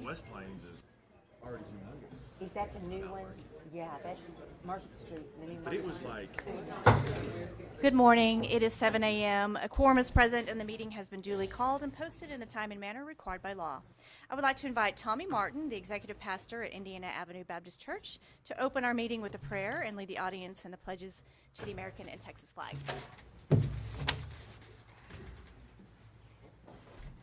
West Plains is already humongous. Is that the new one? Yeah, that's Market Street, the new But it Market was Street. like, Good morning. It is 7 a.m. A quorum is present and the meeting has been duly called and posted in the time and manner required by law. I would like to invite Tommy Martin, the executive pastor at Indiana Avenue Baptist Church, to open our meeting with a prayer and lead the audience in the pledges to the American and Texas flags.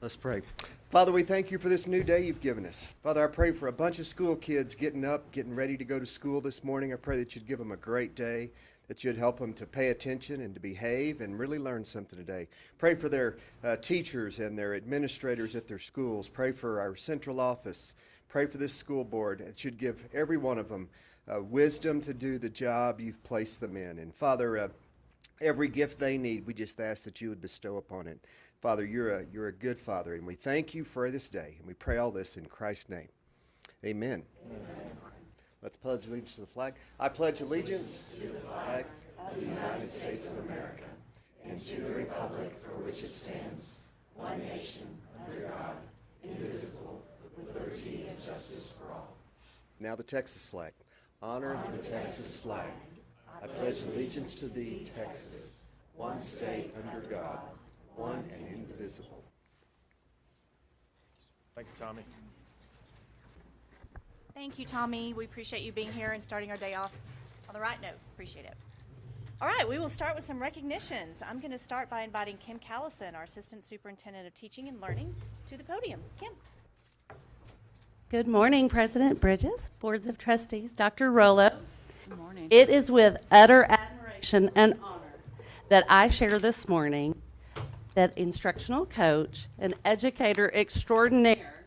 Let's pray. Father, we thank you for this new day you've given us. Father, I pray for a bunch of school kids getting up, getting ready to go to school this morning. I pray that you'd give them a great day, that you'd help them to pay attention and to behave and really learn something today. Pray for their teachers and their administrators at their schools. Pray for our central office. Pray for this school board. It should give every one of them wisdom to do the job you've placed them in. And Father, every gift they need, we just ask that you would bestow upon it. Father, you're a good Father, and we thank you for this day, and we pray all this in Christ's name. Amen. Amen. Let's pledge allegiance to the flag. I pledge allegiance to the flag of the United States of America and to the republic for which it stands, one nation, under God, indivisible, with liberty and justice for all. Now the Texas flag. Honor the Texas flag. I pledge allegiance to thee, Texas, one state under God, one and indivisible. thank you, Tommy. Thank you, Tommy. We appreciate you being here and starting our day off on the right note. Appreciate it. All right, we will start with some recognitions. I'm going to start by inviting Kim Callison, our Assistant Superintendent of Teaching and Learning, to the podium. Kim. Good morning, President Bridges, Boards of Trustees, Dr. Rollo. Good morning. It is with utter admiration and honor that I share this morning that instructional coach and educator extraordinaire,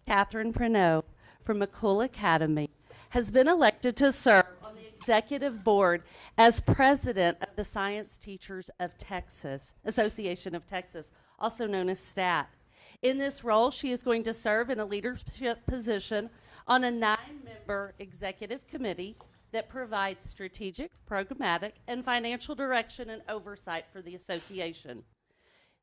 Catherine Prenot from McCool Academy, has been elected to serve on the executive board as president of the Science Teachers of Texas, Association of Texas, also known as STAT. In this role, she is going to serve in a leadership position on a 9-member executive committee that provides strategic, programmatic, and financial direction and oversight for the association.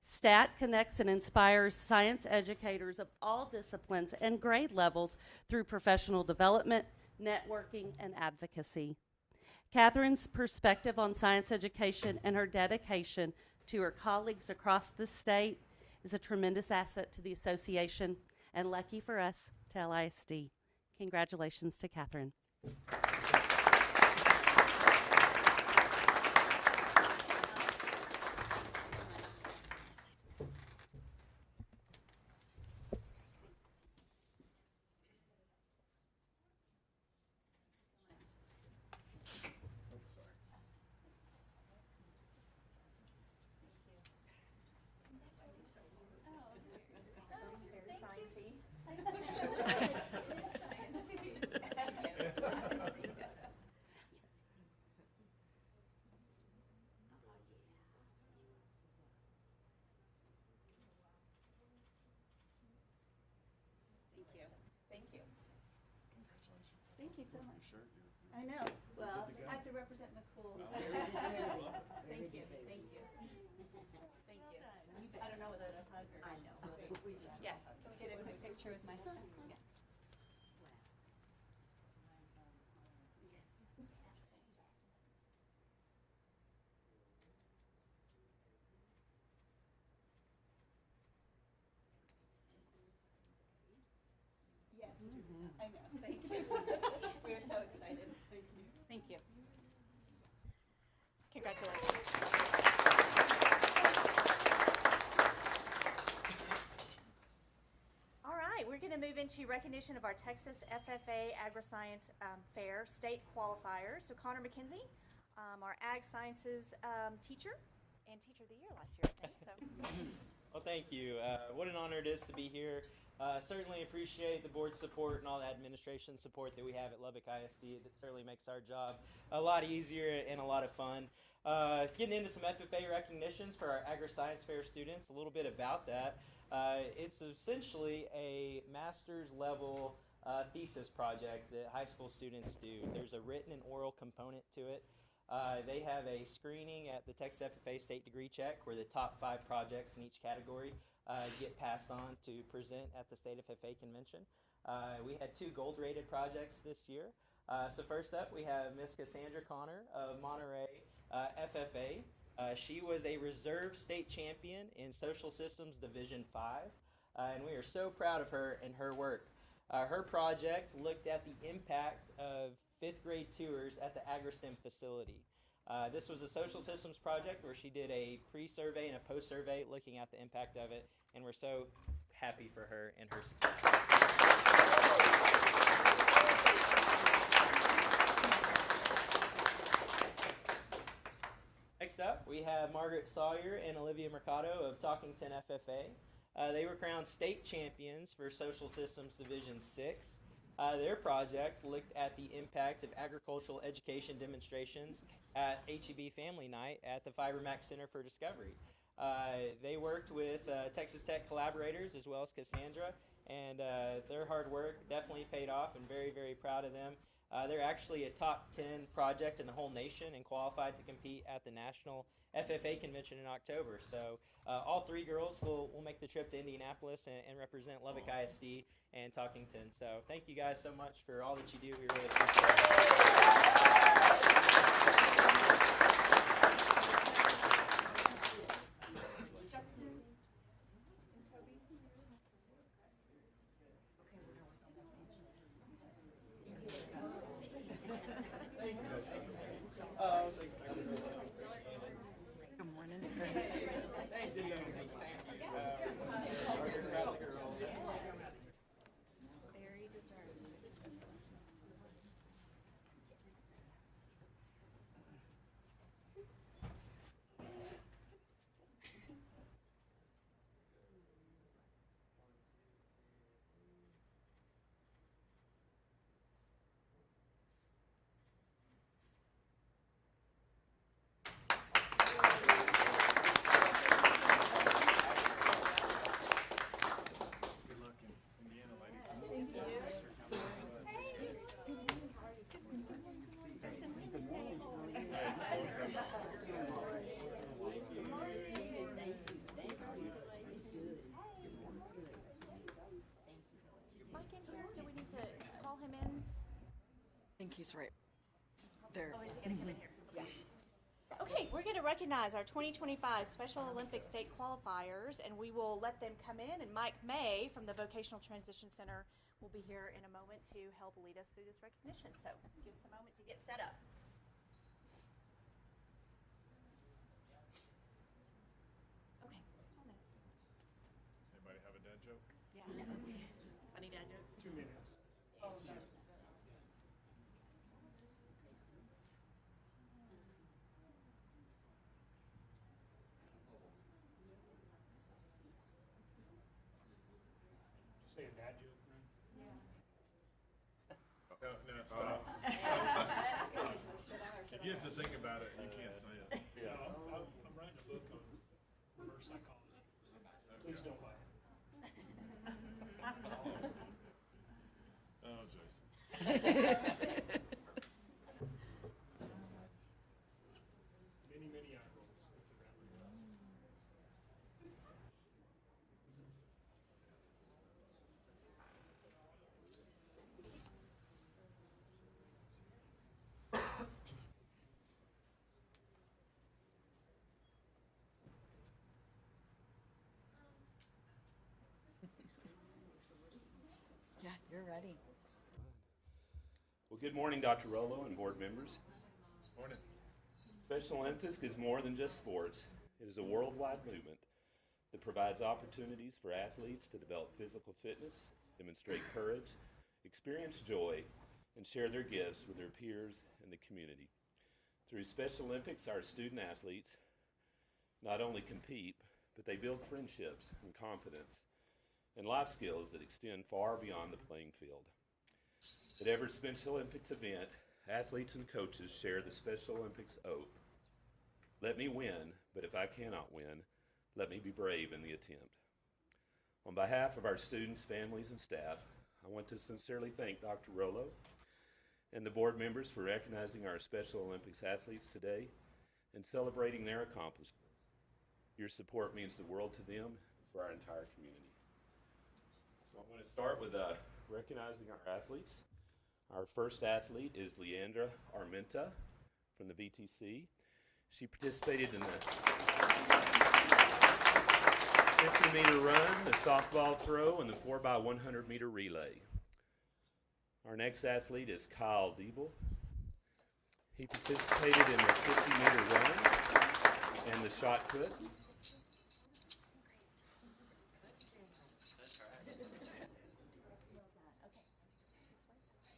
STAT connects and inspires science educators of all disciplines and grade levels through professional development, networking, and advocacy. Catherine's perspective on science education and her dedication to her colleagues across the state is a tremendous asset to the association, and lucky for us, to LISD. Congratulations to Catherine. Thank you. Thank you so much. I know. Well, I have to represent McCool. Thank you. Thank you. Thank you. I don't know whether to hug or. I know. We just. Yeah. Can we get a quick picture with my? Yeah. Yes. I know. Thank you. We are so excited. Thank you. Thank you. Congratulations. All right, we're going to move into recognition of our Texas FFA Agri-Science Fair state qualifiers. So Connor McKenzie, our Ag Sciences teacher and Teacher of the Year last year, I think. So. Well, thank you. What an honor it is to be here. Certainly appreciate the board support and all the administration support that we have at Lubbock ISD. It certainly makes our job a lot easier and a lot of fun. Getting into some FFA recognitions for our Agri-Science Fair students, a little bit about that. It's essentially a master's level thesis project that high school students do. There's a written and oral component to it. They have a screening at the Texas FFA State Degree Check where the top 5 projects in each category get passed on to present at the State FFA Convention. We had 2 gold-rated projects this year. So first up, we have Miss Cassandra Connor of Monterey FFA. She was a reserve state champion in Social Systems Division 5, and we are so proud of her and her work. Her project looked at the impact of 5th grade tours at the AgriStem facility. This was a social systems project where she did a pre-survey and a post-survey looking at the impact of it, and we're so happy for her and her success. Next up, we have Margaret Sawyer and Olivia Mercado of Talkington FFA. They were crowned state champions for Social Systems Division 6. Their project looked at the impact of agricultural education demonstrations at HEB Family Night at the FiberMax Center for Discovery. They worked with Texas Tech collaborators as well as Cassandra, and their hard work definitely paid off, and very, very proud of them. They're actually a top 10 project in the whole nation and qualified to compete at the National FFA Convention in October. So all 3 girls will make the trip to Indianapolis and represent Lubbock ISD and Talkington. So thank you guys so much for all that you do. We really appreciate Good morning. Very deserved. Good luck in Indiana, ladies. Mike in here? Do we need to call him in? I think he's right there. Okay, we're going to recognize our 2025 Special Olympics state qualifiers, and we will let them come in. And Mike May from the Vocational Transition Center will be here in a moment to help lead us through this recognition. So give us a moment to get set up. Okay. Anybody have a dad joke? Yeah. Funny dad jokes. 2 minutes. Say a dad joke, No, stop. If you have to think about it, you can't say it. Yeah, I'm writing a book on reverse psychology. Please don't buy it. Oh, Jason. Many eye rolls. Yeah, you're ready. Well, good morning, Dr. Rollo and board members. Morning. Special Olympics is more than just sports. It is a worldwide movement that provides opportunities for athletes to develop physical fitness, demonstrate courage, experience joy, and share their gifts with their peers and the community. Through Special Olympics, our student athletes not only compete, but they build friendships and confidence and life skills that extend far beyond the playing field. At every Special Olympics event, athletes and coaches share the Special Olympics oath. Let me win, but if I cannot win, let me be brave in the attempt. On behalf of our students, families, and staff, I want to sincerely thank Dr. Rollo and the board members for recognizing our Special Olympics athletes today and celebrating their accomplishments. Your support means the world to them and for our entire community. So I'm going to start with recognizing our athletes. Our first athlete is Leandra Armenta from the VTC. She participated in the 50-meter run, the softball throw, and the 4x100 meter relay. Our next athlete is Kyle Diebel. He participated in the 50-meter run and the shot put.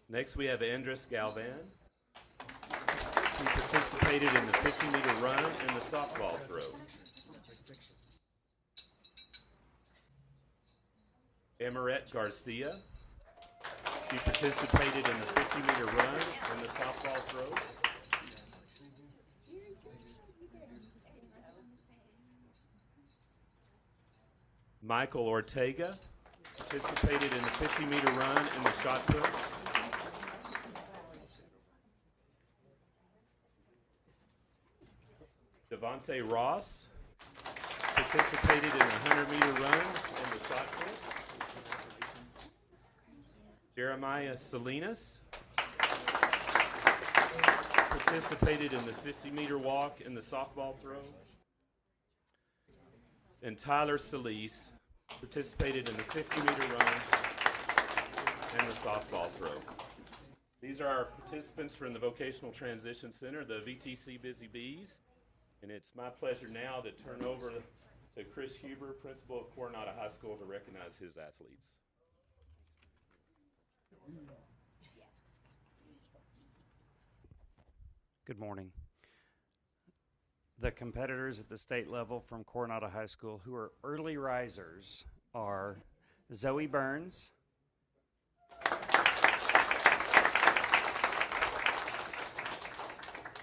Next, we have Andres Galvan. He participated in the 50-meter run and the softball throw. Emaret Garcia. She participated in the 50-meter run and the softball throw. Michael Ortega participated in the 50-meter run and the shot put. Devontae Ross participated in the 100-meter run and the shot put. Jeremiah Salinas participated in the 50-meter walk and the softball throw. And Tyler Solis participated in the 50-meter run and the softball throw. These are our participants from the Vocational Transition Center, the VTC Busy Bees. And it's my pleasure now to turn over to Chris Huber, principal of Coronado High School, to recognize his athletes. Good morning. The competitors at the state level from Coronado High School who are early risers are Zoe Burns,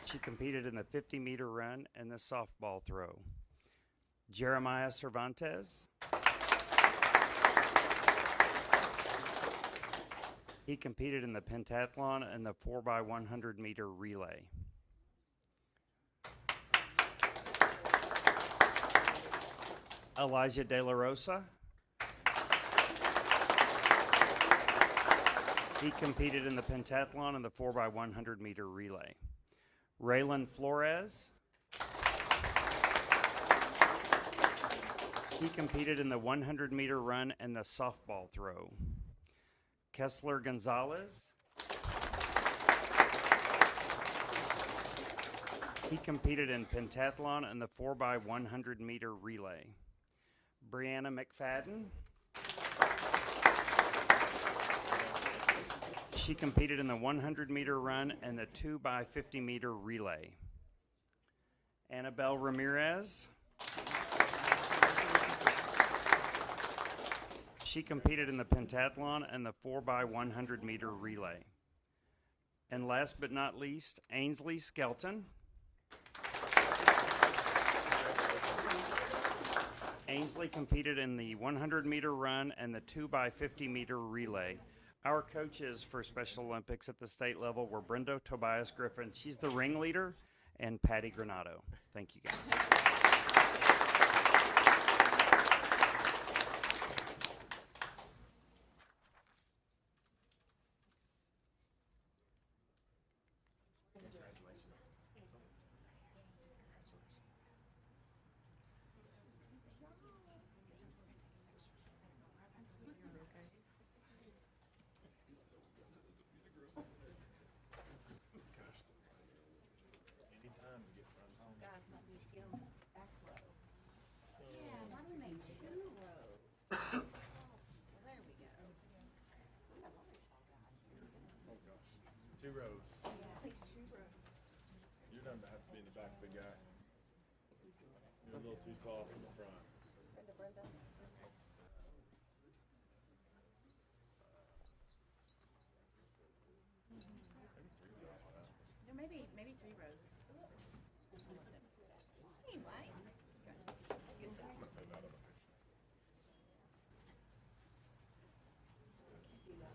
she competed in the 50-meter run and the softball throw. Jeremiah Cervantes, he competed in the pentathlon and the 4x100 meter relay. Elijah De La Rosa, he competed in the pentathlon and the 4x100 meter relay. Raylan Flores, he competed in the 100 meter run and the softball throw. Kessler Gonzalez, he competed in pentathlon and the 4x100 meter relay. Brianna McFadden, she competed in the 100 meter run and the 2x50 meter relay. Annabelle Ramirez, she competed in the pentathlon and the 4x100 meter relay. And last but not least, Ainsley Skelton. Ainsley competed in the 100 meter run and the 2x50 meter relay. Our coaches for Special Olympics at the state level were Brenda Tobias Griffin, she's the ringleader, and Patty Granado. Thank you guys. Two rows. You're going to have to be in the back, big guy. You're a little too tall from the front. No, maybe 3 rows. Hey, Mike. Good job.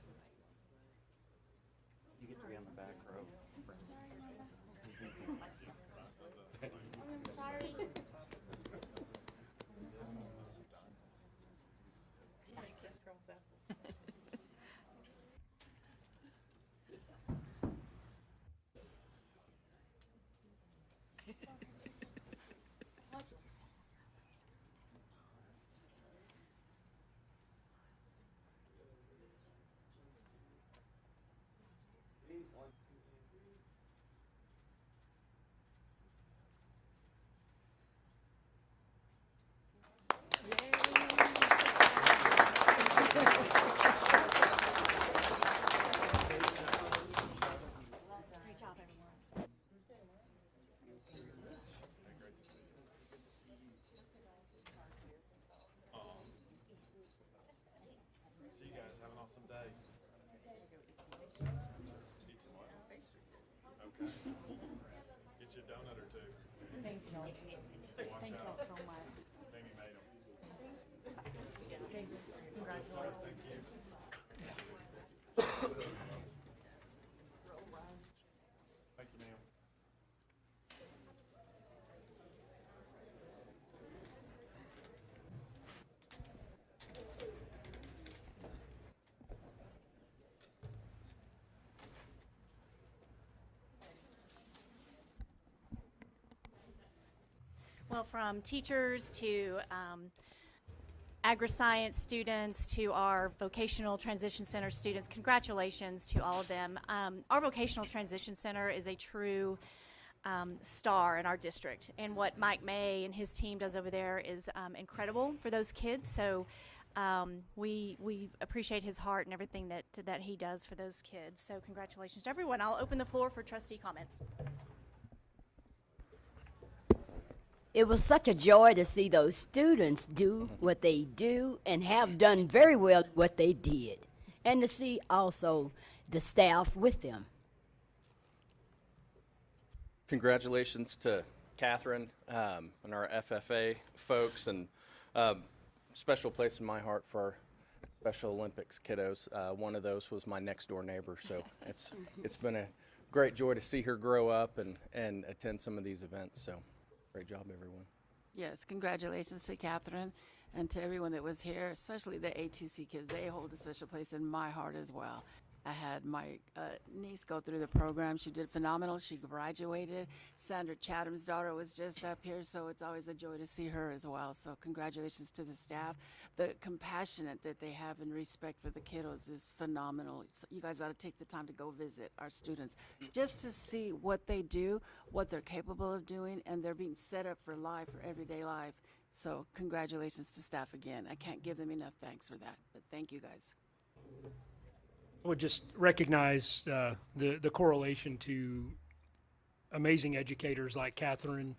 You get to be on the back row. awesome day. Eat some what? Okay. Get you a donut or two. Thank you. Watch Thank out. you so much. Mamie made them. Okay, congratulations. Thank you. Thank you, ma'am. Well, from teachers to agri-science students to our vocational transition center students, congratulations to all of them. Our vocational transition center is a true star in our district, and what Mike May and his team does over there is incredible for those kids. So we appreciate his heart and everything that he does for those kids. So congratulations to everyone. I'll open the floor for trustee comments. It was such a joy to see those students do what they do and have done very well what they did, and to see also the staff with them. Congratulations to Catherine and our FFA folks, and special place in my heart for our Special Olympics kiddos. One of those was my next door neighbor, so it's been a great joy to see her grow up and attend some of these events. So great job, everyone. Yes, congratulations to Catherine and to everyone that was here, especially the ATC kids. They hold a special place in my heart as well. I had my niece go through the program. She did phenomenal. She graduated. Sandra Chatham's daughter was just up here, so it's always a joy to see her as well. So congratulations to the staff. The compassionate that they have and respect for the kiddos is phenomenal. So you guys ought to take the time to go visit our students just to see what they do, what they're capable of doing, and they're being set up for life, for everyday life. So congratulations to staff again. I can't give them enough thanks for that, but thank you guys. I would just recognize the correlation to amazing educators like Catherine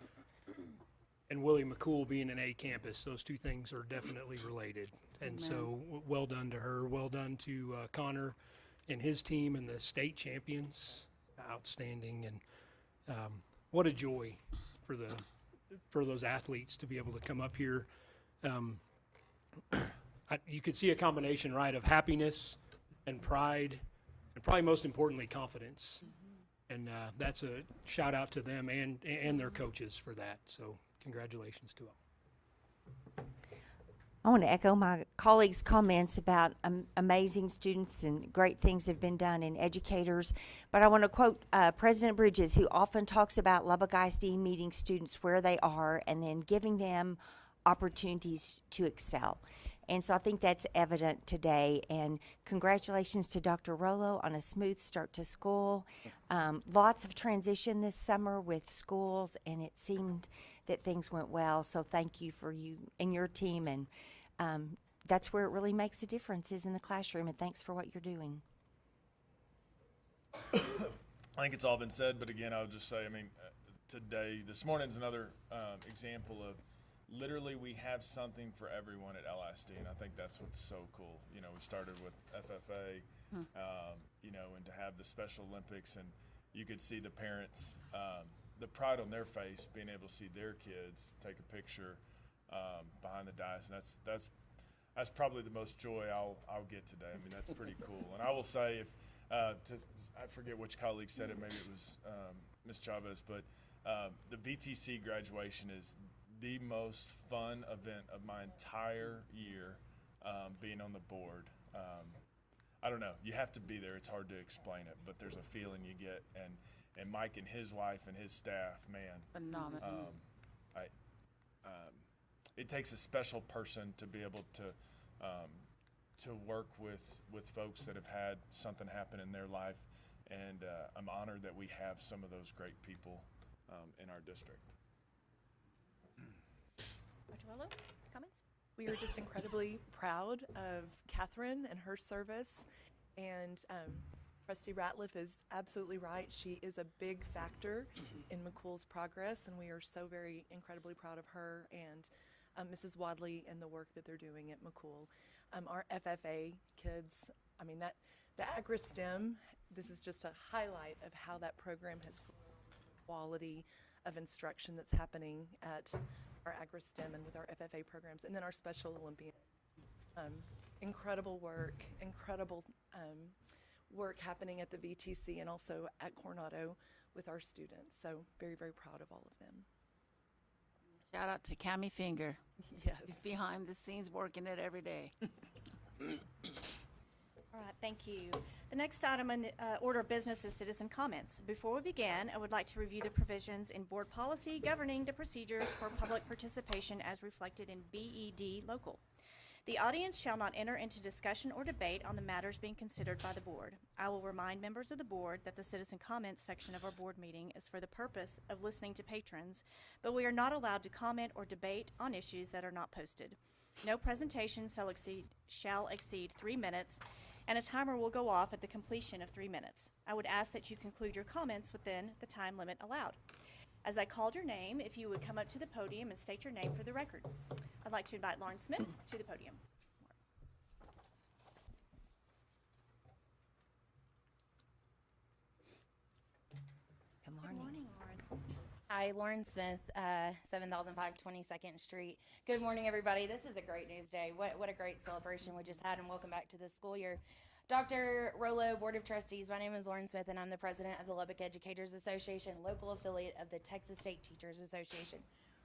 and Willie McCool being an A campus. Those two things are definitely related. And so well done to her. Well done to Connor and his team and the state champions. Outstanding. And what a joy for those athletes to be able to come up here. You could see a combination, right, of happiness and pride, and probably most importantly, confidence. And that's a shout out to them and their coaches for that. So congratulations to them. I want to echo my colleagues' comments about amazing students and great things have been done in educators. But I want to quote President Bridges, who often talks about Lubbock ISD meeting students where they are and then giving them opportunities to excel. And so I think that's evident today. And congratulations to Dr. Rollo on a smooth start to school. Lots of transition this summer with schools, and it seemed that things went well. So thank you for you and your team. And that's where it really makes a difference, is in the classroom. And thanks for what you're doing. I think it's all been said, but again, I would just say, this morning's another example of literally we have something for everyone at LISD, and I think that's what's so cool. You know, we started with FFA, and to have the Special Olympics, and you could see the parents, the pride on their face, being able to see their kids take a picture behind the dais, and that's probably the most joy I'll get today. I mean, that's pretty cool. And I will say, if I forget which colleague said it, maybe it was Ms. Chavez, but the VTC graduation is the most fun event of my entire year, being on the board. I don't know, you have to be there. It's hard to explain it, but there's a feeling you get. And Mike and his wife and his staff, man, Phenomenal. It takes a special person to be able to work with folks that have had something happen in their life, and I'm honored that we have some of those great people in our district. Dr. Rollo, comments? We are just incredibly proud of Catherine and her service, and Trustee Ratliff is absolutely right. She is a big factor in McCool's progress, and we are so very incredibly proud of her and Mrs. Wadley and the work that they're doing at McCool. our FFA kids. I mean, that the agri-STEM, this is just a highlight of how that program has grown, quality of instruction that's happening at our agri-STEM and with our FFA programs, and then our Special Olympians. Incredible work happening at the VTC and also at Coronado with our students. So very, very proud of all of them. Shout out to Cami Finger. Yes. She's behind the scenes working it every day. All right, thank you. The next item on the order of business is citizen comments. Before we begin, I would like to review the provisions in board policy governing the procedures for public participation as reflected in BED local. The audience shall not enter into discussion or debate on the matters being considered by the board. I will remind members of the board that the citizen comments section of our board meeting is for the purpose of listening to patrons, but we are not allowed to comment or debate on issues that are not posted. No presentation shall exceed 3 minutes, and a timer will go off at the completion of 3 minutes. I would ask that you conclude your comments within the time limit allowed. As I called your name, if you would come up to the podium and state your name for the record. I'd like to invite Lauren Smith to the podium. Good morning. Good morning, Lauren. Hi, Lauren Smith, 7005 22nd Street. Good morning, everybody. This is a great news day. What a great celebration we just had, and welcome back to the school year. Dr. Rollo, Board of Trustees, my name is Lauren Smith, and I'm the president of the Lubbock Educators Association, local affiliate of the Texas State Teachers Association,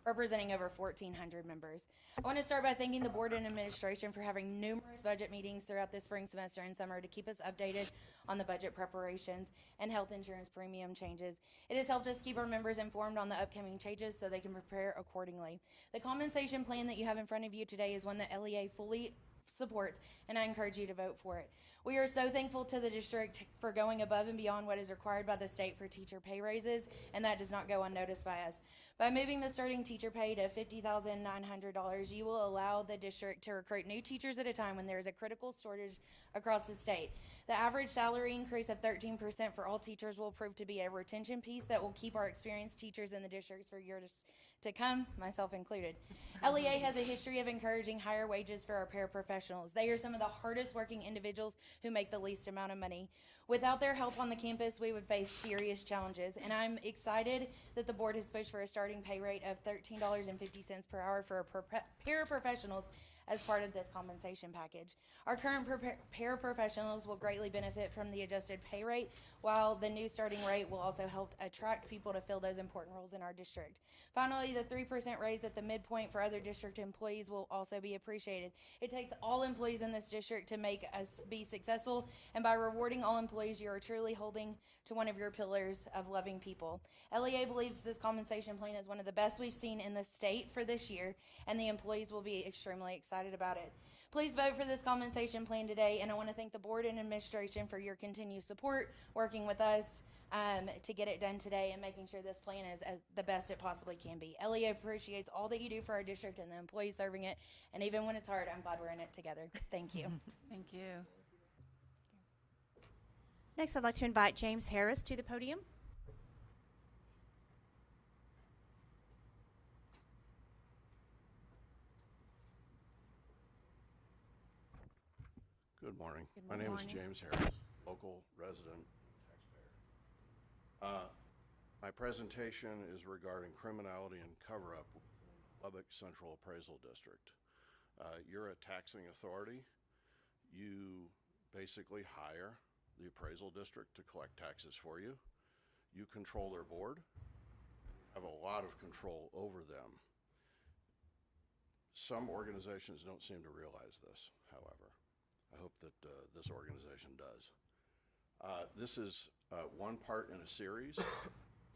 representing over 1,400 members. I want to start by thanking the board and administration for having numerous budget meetings throughout the spring semester and summer to keep us updated on the budget preparations and health insurance premium changes. It has helped us keep our members informed on the upcoming changes so they can prepare accordingly. The compensation plan that you have in front of you today is one that LEA fully supports, and I encourage you to vote for it. We are so thankful to the district for going above and beyond what is required by the state for teacher pay raises, and that does not go unnoticed by us. By moving the starting teacher pay to $50,900, you will allow the district to recruit new teachers at a time when there is a critical shortage across the state. The average salary increase of 13% for all teachers will prove to be a retention piece that will keep our experienced teachers in the districts for years to come, myself included. LEA has a history of encouraging higher wages for our paraprofessionals. They are some of the hardest working individuals who make the least amount of money. Without their help on the campus, we would face serious challenges, and I'm excited that the board has pushed for a starting pay rate of $13.50 per hour for paraprofessionals as part of this compensation package. Our current paraprofessionals will greatly benefit from the adjusted pay rate, while the new starting rate will also help attract people to fill those important roles in our district. Finally, the 3% raise at the midpoint for other district employees will also be appreciated. It takes all employees in this district to make us be successful, and by rewarding all employees, you are truly holding to one of your pillars of loving people. LEA believes this compensation plan is one of the best we've seen in the state for this year, and the employees will be extremely excited about it. Please vote for this compensation plan today, and I want to thank the board and administration for your continued support, working with us to get it done today and making sure this plan is the best it possibly can be. LEA appreciates all that you do for our district and the employees serving it, and even when it's hard, I'm glad we're in it together. Thank you. Thank you. Next, I'd like to invite James Harris to the podium. Good morning. Good My name is morning. James Harris, local resident taxpayer. My presentation is regarding criminality and cover-up with Lubbock Central Appraisal District. You're a taxing authority. You basically hire the appraisal district to collect taxes for you. You control their board, have a lot of control over them. Some organizations don't seem to realize this, however. I hope that this organization does. This is one part in a series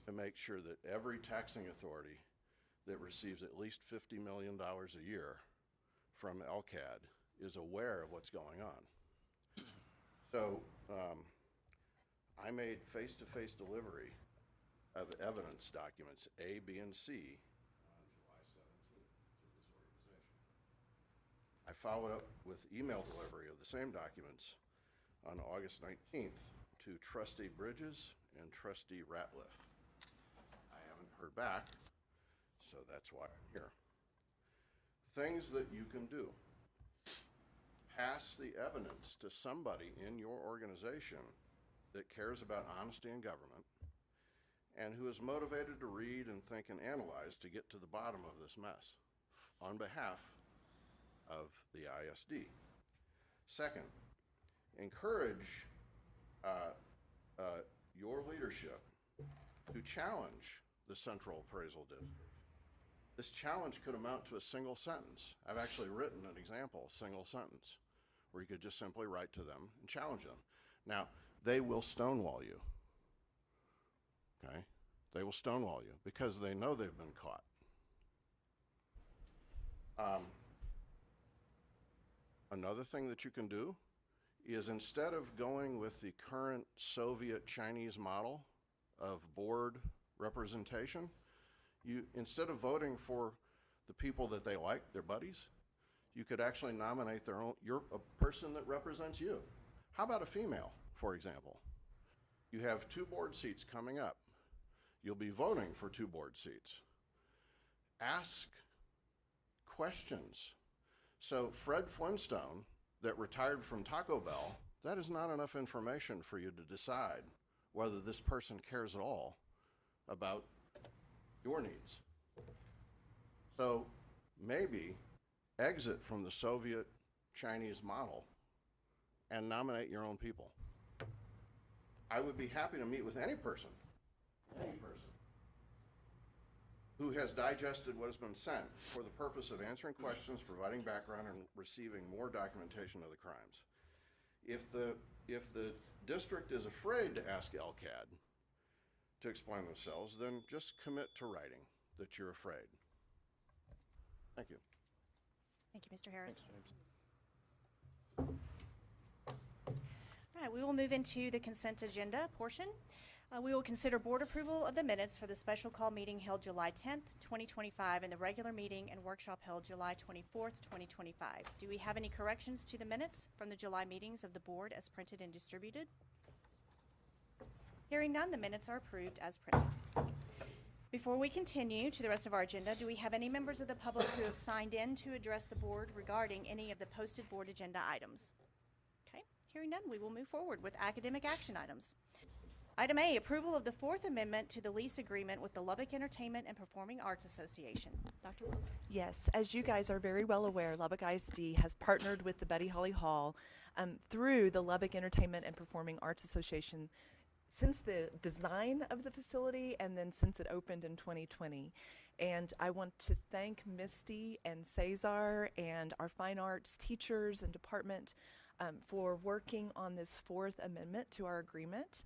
to make sure that every taxing authority that receives at least $50 million a year from LCAD is aware of what's going on. So I made face-to-face delivery of evidence documents A, B, and C on July 17th to this organization. I followed up with email delivery of the same documents on August 19th to Trustee Bridges and Trustee Ratliff. I haven't heard back, so that's why I'm here. Things that you can do. pass the evidence to somebody in your organization that cares about honesty in government and who is motivated to read and think and analyze to get to the bottom of this mess on behalf of the ISD. Second, encourage your leadership to challenge the Central Appraisal District. This challenge could amount to a single sentence. I've actually written an example, single sentence, where you could just simply write to them and challenge them. Now, they will stonewall you, okay? They will stonewall you because they know they've been caught. Another thing that you can do is, instead of going with the current Soviet Chinese model of board representation, you, instead of voting for the people that they like, their buddies, you could actually nominate a person that represents you. How about a female, for example? You have 2 board seats coming up. You'll be voting for 2 board seats. Ask questions. So Fred Flintstone, that retired from Taco Bell, that is not enough information for you to decide whether this person cares at all about your needs. So maybe exit from the Soviet Chinese model and nominate your own people. I would be happy to meet with any person who has digested what has been sent for the purpose of answering questions, providing background, and receiving more documentation of the crimes. If the district is afraid to ask LCAD to explain themselves, then just commit to writing that you're afraid. Thank you. Thank you, Mr. Harris. All right, we will move into the consent agenda portion. We will consider board approval of the minutes for the special call meeting held July 10th, 2025, and the regular meeting and workshop held July 24th, 2025. Do we have any corrections to the minutes from the July meetings of the board as printed and distributed? Hearing none, the minutes are approved as printed. Before we continue to the rest of our agenda, do we have any members of the public who have signed in to address the board regarding any of the posted board agenda items? Okay, hearing none, we will move forward with academic action items. Item A, approval of the 4th Amendment to the lease agreement with the Lubbock Entertainment and Performing Arts Association. Dr. Wilk? Yes, as you guys are very well aware, Lubbock ISD has partnered with the Buddy Holly Hall through the Lubbock Entertainment and Performing Arts Association since the design of the facility and then since it opened in 2020. And I want to thank Misty and Cesar and our fine arts teachers and department for working on this 4th Amendment to our agreement.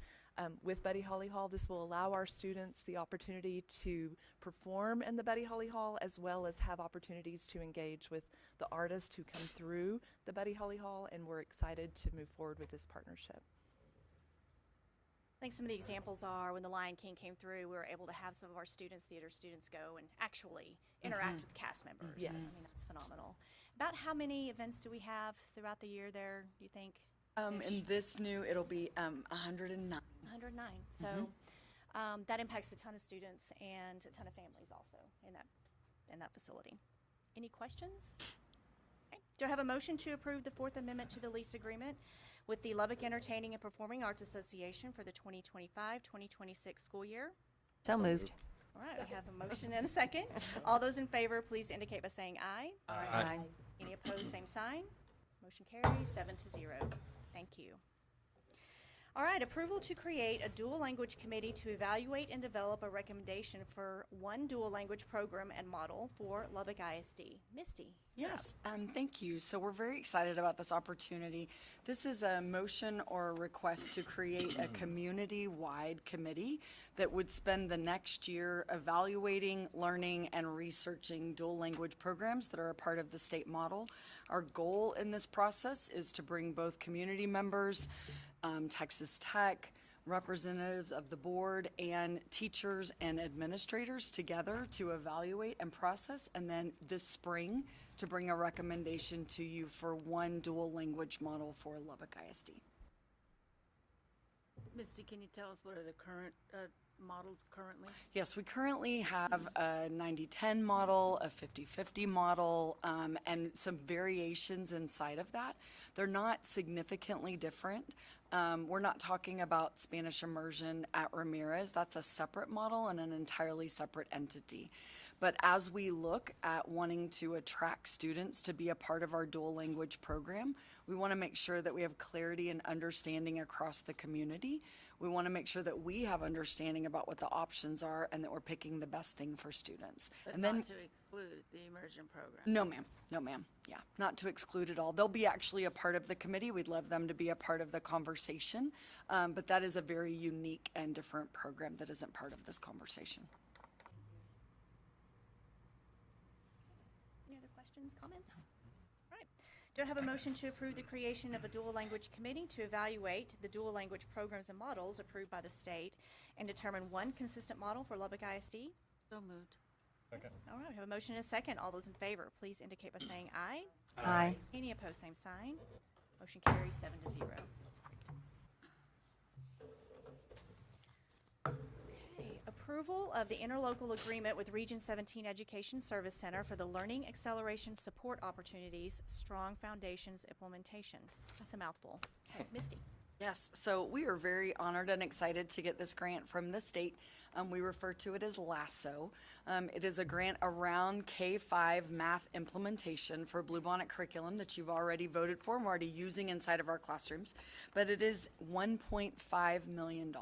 With Buddy Holly Hall, this will allow our students the opportunity to perform in the Buddy Holly Hall, as well as have opportunities to engage with the artists who come through the Buddy Holly Hall, and we're excited to move forward with this partnership. I think some of the examples are when The Lion King came through, we were able to have some of our students, theater students, go and actually interact with cast members. Yes. I mean, that's phenomenal. About how many events do we have throughout the year there, do you think? In this new, it'll be 109. 109. So that impacts a ton of students and a ton of families also in that facility. Any questions? Okay. Do I have a motion to approve the 4th Amendment to the lease agreement with the Lubbock Entertaining and Performing Arts Association for the 2025-2026 school year? So moved. All right, we have a motion and a second. All those in favor, please indicate by saying aye. Aye. Any opposed, same sign. Motion carries 7-0. Thank you. All right, approval to create a dual language committee to evaluate and develop a recommendation for one dual language program and model for Lubbock ISD. Misty? Yes, thank you. So we're very excited about this opportunity. This is a motion or a request to create a community-wide committee that would spend the next year evaluating, learning, and researching dual language programs that are a part of the state model. Our goal in this process is to bring both community members, Texas Tech, representatives of the board, and teachers and administrators together to evaluate and process, and then this spring to bring a recommendation to you for one dual language model for Lubbock ISD. Misty, can you tell us what are the current models currently? Yes, we currently have a 90-10 model, a 50-50 model, and some variations inside of that. They're not significantly different. We're not talking about Spanish immersion at Ramirez. That's a separate model and an entirely separate entity. But as we look at wanting to attract students to be a part of our dual language program, we want to make sure that we have clarity and understanding across the community. We want to make sure that we have understanding about what the options are and that we're picking the best thing for students. But And not then, to exclude the immersion program? no ma'am, no ma'am, yeah, not to exclude at all. They'll be actually a part of the committee. We'd love them to be a part of the conversation, but that is a very unique and different program that isn't part of this conversation. Any other questions, comments? All right. Do I have a motion to approve the creation of a dual language committee to evaluate the dual language programs and models approved by the state and determine one consistent model for Lubbock ISD? So moved. Second. All right, we have a motion and a second. All those in favor, please indicate by saying aye. Aye. Any opposed, same sign. Motion carries 7-0. Okay, approval of the interlocal agreement with Region 17 Education Service Center for the Learning Acceleration Support Opportunities Strong Foundations Implementation. That's a mouthful. Okay, Misty. Yes, so we are very honored and excited to get this grant from the state. We refer to it as LASSO. It is a grant around K-5 math implementation for Bluebonnet curriculum that you've already voted for and we're already using inside of our classrooms, but it is $1.5 million.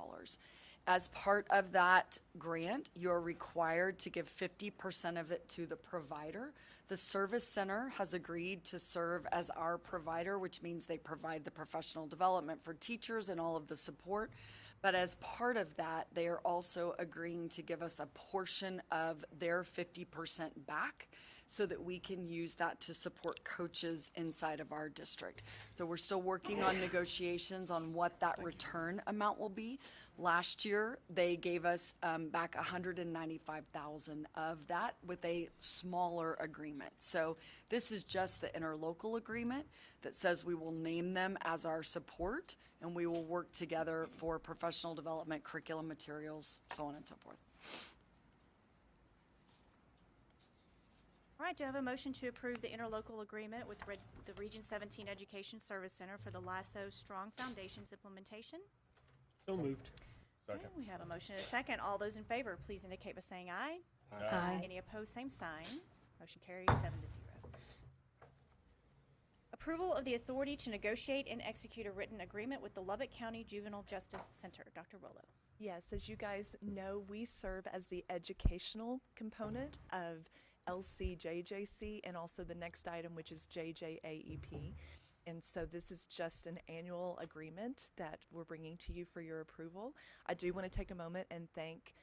As part of that grant, you're required to give 50% of it to the provider. The service center has agreed to serve as our provider, which means they provide the professional development for teachers and all of the support. But as part of that, they are also agreeing to give us a portion of their 50% back so that we can use that to support coaches inside of our district. So we're still working on negotiations on what that return amount will be. Last year, they gave us back $195,000 of that with a smaller agreement. So this is just the interlocal agreement that says we will name them as our support and we will work together for professional development, curriculum materials, so on and so forth. All right, do I have a motion to approve the interlocal agreement with the Region 17 Education Service Center for the LASSO Strong Foundations implementation? So moved. Second. Okay, we have a motion and a second. All those in favor, please indicate by saying aye. Aye. Any opposed, same sign. Motion carries 7-0. Approval of the authority to negotiate and execute a written agreement with the Lubbock County Juvenile Justice Center. Dr. Rollo. Yes, as you guys know, we serve as the educational component of LCJJC and also the next item, which is JJAEP. And so this is just an annual agreement that we're bringing to you for your approval. I do want to take a moment and thank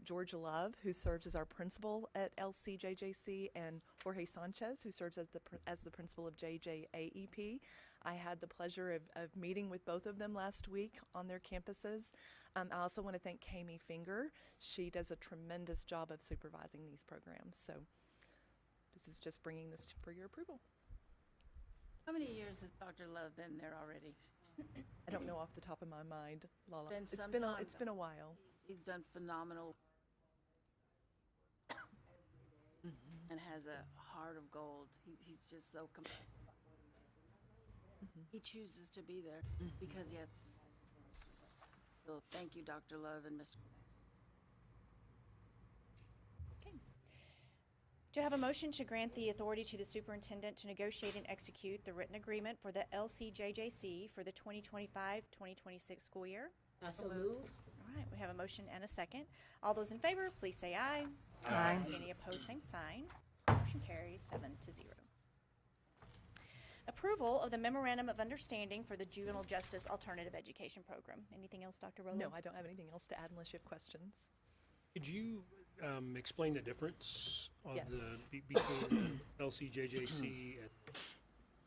George Love, who serves as our principal at LCJJC, and Jorge Sanchez, who serves as the principal of JJAEP. I had the pleasure of meeting with both of them last week on their campuses. I also want to thank Kami Finger. She does a tremendous job of supervising these programs. So this is just bringing this for your approval. How many years has Dr. Love been there already? I don't know off the top of my mind, Lala. Been It's some been time, it's been a while. He's done phenomenal and has a heart of gold. He's just so he chooses to be there because he has. So thank you, Dr. Love and Mr. Okay. Do I have a motion to grant the authority to the superintendent to negotiate and execute the written agreement for the LCJJC for the 2025-2026 school year? So move. All right, we have a motion and a second. All those in favor, please say aye. Aye. Any opposed, same sign. Motion carries 7-0. Approval of the Memorandum of Understanding for the Juvenile Justice Alternative Education Program. Anything else, Dr. Rollo? No, I don't have anything else to add unless you have questions. Could you explain the difference of Yes. between LCJJC and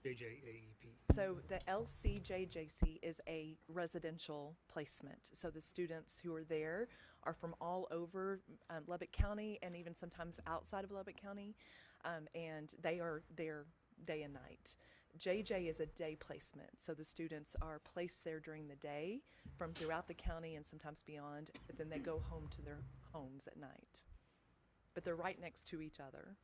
JJAEP? So the LCJJC is a residential placement. So the students who are there are from all over Lubbock County and even sometimes outside of Lubbock County, and they are there day and night. JJ is a day placement, so the students are placed there during the day from throughout the county and sometimes beyond, but then they go home to their homes at night. But they're right next to each other.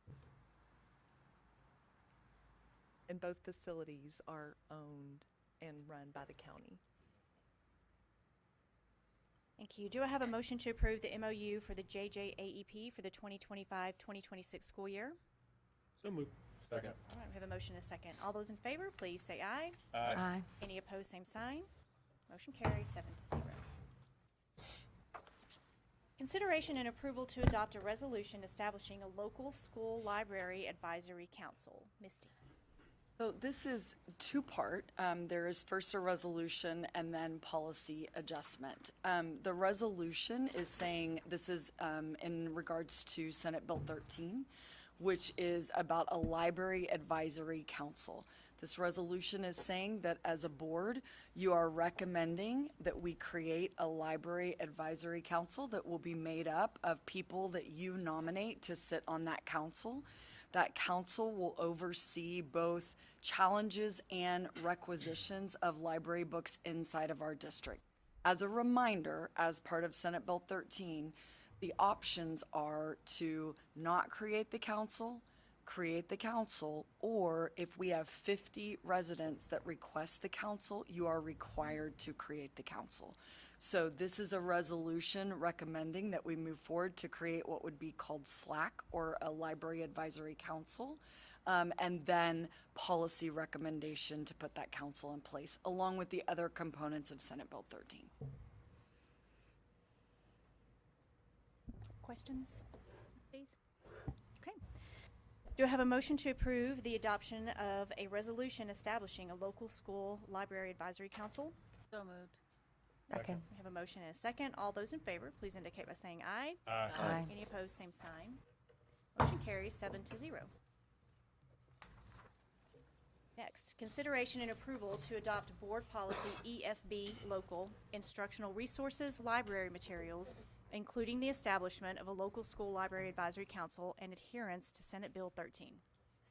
And both facilities are owned and run by the county. Thank you. Do I have a motion to approve the MOU for the JJAEP for the 2025-2026 school year? So moved. Second. All right, we have a motion and a second. All those in favor, please say aye. Aye. Aye. Any opposed, same sign. Motion carries 7-0. Consideration and approval to adopt a resolution establishing a local school library advisory council. Misty. So this is two-part. There is first a resolution and then policy adjustment. The resolution is saying this is in regards to Senate Bill 13, which is about a library advisory council. This resolution is saying that as a board, you are recommending that we create a library advisory council that will be made up of people that you nominate to sit on that council. That council will oversee both challenges and requisitions of library books inside of our district. As a reminder, as part of Senate Bill 13, the options are to not create the council, or if we have 50 residents that request the council, you are required to create the council. So this is a resolution recommending that we move forward to create what would be called SLAC, or a Library Advisory Council, and then policy recommendation to put that council in place, along with the other components of Senate Bill 13. Questions, please? Okay. Do I have a motion to approve the adoption of a resolution establishing a local school library advisory council? So moved. Second. We have a motion and a second. All those in favor, please indicate by saying aye. Aye. Aye. Any opposed, same sign. Motion carries 7-0. Next, consideration and approval to adopt board policy EFB local instructional resources, library materials, including the establishment of a local school library advisory council and adherence to Senate Bill 13.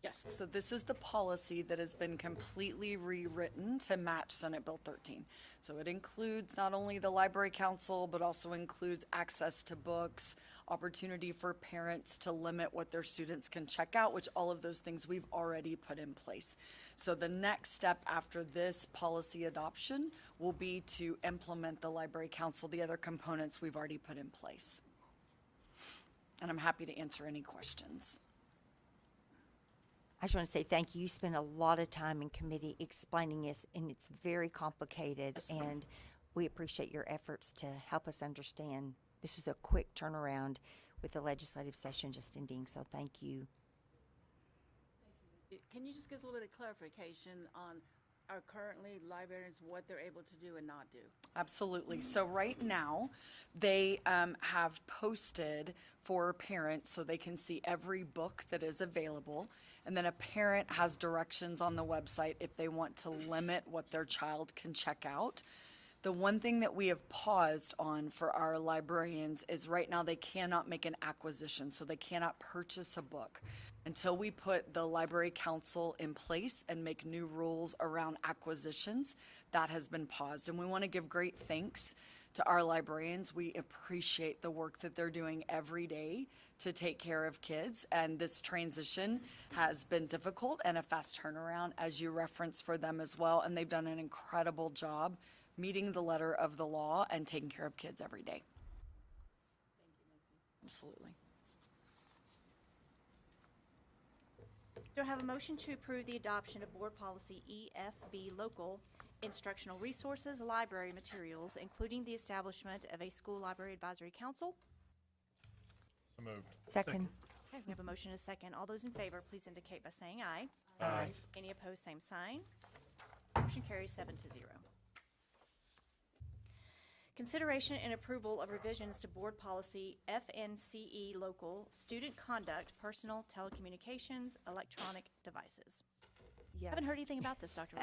Yes, so this is the policy that has been completely rewritten to match Senate Bill 13. So it includes not only the library council, but also includes access to books, opportunity for parents to limit what their students can check out, which all of those things we've already put in place. So the next step after this policy adoption will be to implement the library council, the other components we've already put in place. And I'm happy to answer any questions. I just want to say thank you. You spend a lot of time in committee explaining this, and it's very complicated, and we appreciate your efforts to help us understand. This was a quick turnaround with the legislative session just ending, so thank you. Can you just give us a little bit of clarification on our currently librarians, what they're able to do and not do? Absolutely. So right now, they have posted for parents so they can see every book that is available. And then a parent has directions on the website if they want to limit what their child can check out. The one thing that we have paused on for our librarians is right now they cannot make an acquisition, so they cannot purchase a book. Until we put the library council in place and make new rules around acquisitions, that has been paused. And we want to give great thanks to our librarians. We appreciate the work that they're doing every day to take care of kids. And this transition has been difficult and a fast turnaround, as you referenced, for them as well. And they've done an incredible job meeting the letter of the law and taking care of kids every day. Thank you, Misty. Absolutely. Do I have a motion to approve the adoption of board policy EFB local instructional resources, library materials, including the establishment of a school library advisory council? So moved. Second. Okay, we have a motion and a second. All those in favor, please indicate by saying aye. Aye. Any opposed, same sign. Motion carries 7-0. Consideration and approval of revisions to board policy FNCE local student conduct, personal telecommunications, electronic devices. Yes. Haven't heard anything about this, Dr.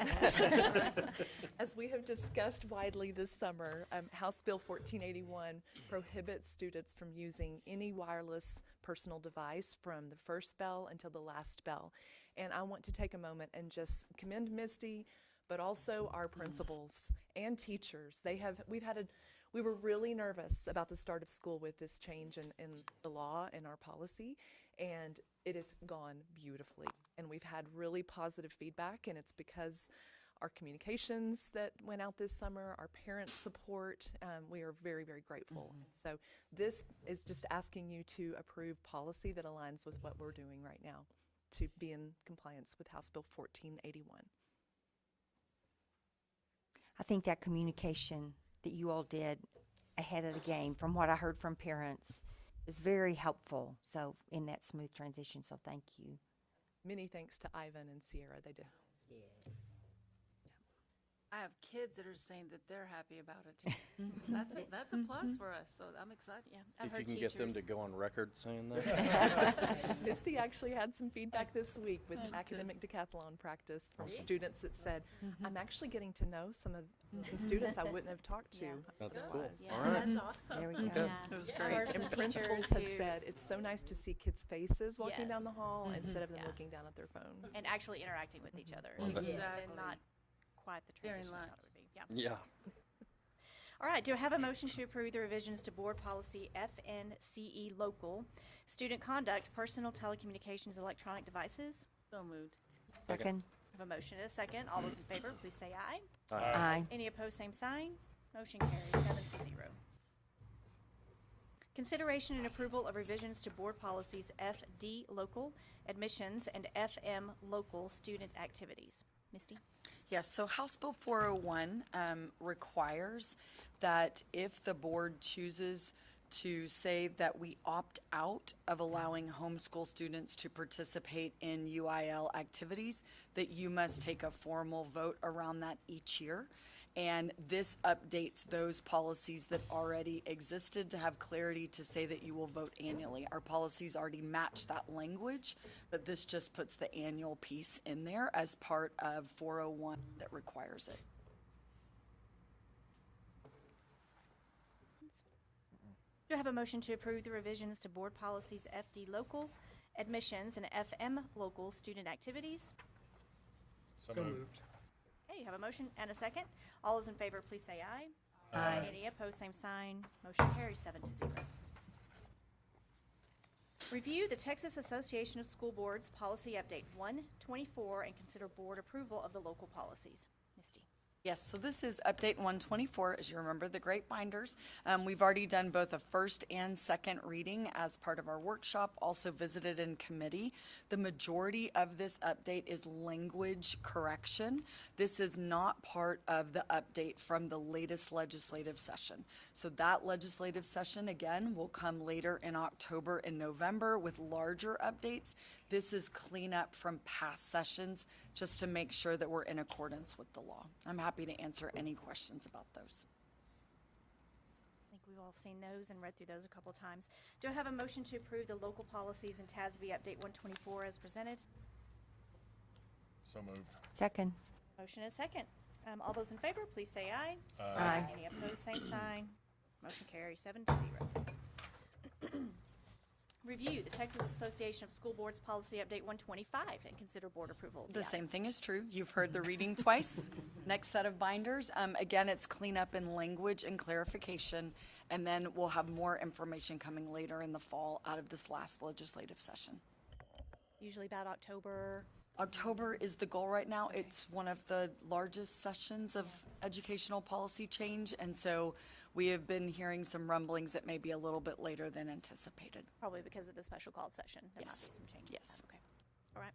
As we have discussed widely this summer, House Bill 1481 prohibits students from using any wireless personal device from the first bell until the last bell. And I want to take a moment and just commend Misty, but also our principals and teachers. We were really nervous about the start of school with this change in the law and our policy, and it has gone beautifully. And we've had really positive feedback, and it's because our communications that went out this summer, our parents' support, we are very, very grateful. And so this is just asking you to approve policy that aligns with what we're doing right now to be in compliance with House Bill 1481. I think that communication that you all did ahead of the game, from what I heard from parents, is very helpful. So in that smooth transition, so thank you. Many thanks to Ivan and Sierra. They did. I have kids that are saying that they're happy about it too. That's a plus for us, so I'm excited. Yeah, If I've heard you can teachers. get them to go on record saying that. Misty actually had some feedback this week with academic decathlon practice from students that said, I'm actually getting to know some students I wouldn't have talked to. That's cool. otherwise." Yeah, All right. that's awesome. There we go. Okay. It was Yeah, great. I've heard And some principals teachers have who- said it's so nice to see kids' faces walking down the Yes. hall instead of them Yeah. looking down at their phones. And actually interacting with each other. Love it. And not quite the During transition I lunch. thought it would be. Yeah. Yeah. All right, do I have a motion to approve the revisions to Board Policy FNCE Local, Student Conduct, Personal Telecommunications, Electronic Devices? So moved. Second. I have a motion and a second. All those in favor, please say aye. Aye. Any opposed, same sign. Motion carries 7-0. Consideration and approval of revisions to Board Policies FD Local, Admissions, and FM Local, Student Activities. Misty? Yes, so House Bill 401 requires that if the board chooses to say that we opt out of allowing homeschool students to participate in UIL activities, that you must take a formal vote around that each year. And this updates those policies that already existed to have clarity to say that you will vote annually. Our policies already match that language, but this just puts the annual piece in there as part of 401 that requires it. Do I have a motion to approve the revisions to Board Policies FD Local, Admissions, and FM Local, Student Activities? So moved. Okay, you have a motion and a second. All those in favor, please say aye. Aye. Any opposed, same sign. Motion carries 7-0. Review the Texas Association of School Boards Policy Update 124 and consider board approval of the local policies. Misty? Yes, so this is update 124. As you remember, the great binders. We've already done both a first and second reading as part of our workshop, also visited in committee. The majority of this update is language correction. This is not part of the update from the latest legislative session. So that legislative session, again, will come later in October and November with larger updates. This is cleanup from past sessions just to make sure that we're in accordance with the law. I'm happy to answer any questions about those. I think we've all seen those and read through those a couple times. Do I have a motion to approve the local policies and TASB Update 124 as presented? So moved. Second. Motion and a second. All those in favor, please say aye. Aye. Any opposed, same sign. Motion carries 7-0. Review the Texas Association of School Boards Policy Update 125 and consider board approval of The same items. thing is true. You've heard the reading twice. Next set of binders. Again, it's cleanup in language and clarification, and then we'll have more information coming later in the fall out of this last legislative session. Usually about October. October is the goal right now. It's one of the largest sessions of educational policy change, and so we have been hearing some rumblings that may be a little bit later than anticipated. Probably because of the special called session. There might Yes. be some changes. Yes. Okay. All right.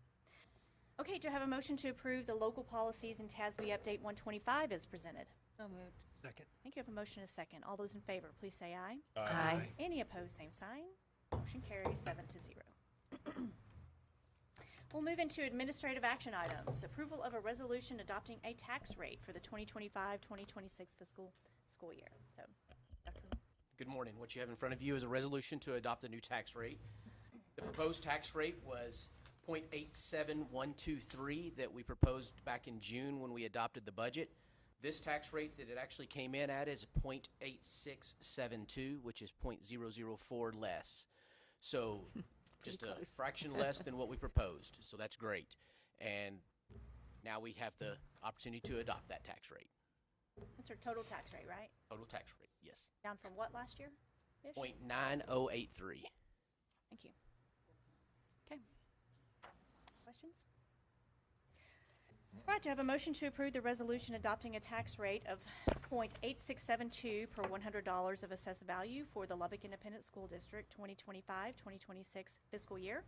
Okay, do I have a motion to approve the local policies and TASB Update 125 as presented? So moved. Second. Thank you. I have a motion and a second. All those in favor, please say aye. Aye. Any opposed, same sign. Motion carries 7-0. We'll move into administrative action items. Approval of a resolution adopting a tax rate for the 2025-2026 fiscal school year. So, Dr. Good morning. What you have in front of you is a resolution to adopt a new tax rate. The proposed tax rate was .87123 that we proposed back in June when we adopted the budget. This tax rate that it actually came in at is .8672, which is .004 less. So just a fraction less than what we proposed, so that's great. and now we have the opportunity to adopt that tax rate. That's our total tax rate, right? Total tax rate, yes. Down from what last year? Ish? 0.9083. Thank you. Okay. Questions? All right, do I have a motion to approve the resolution adopting a tax rate of .8672 per $100 of assessed value for the Lubbock Independent School District 2025-2026 fiscal year?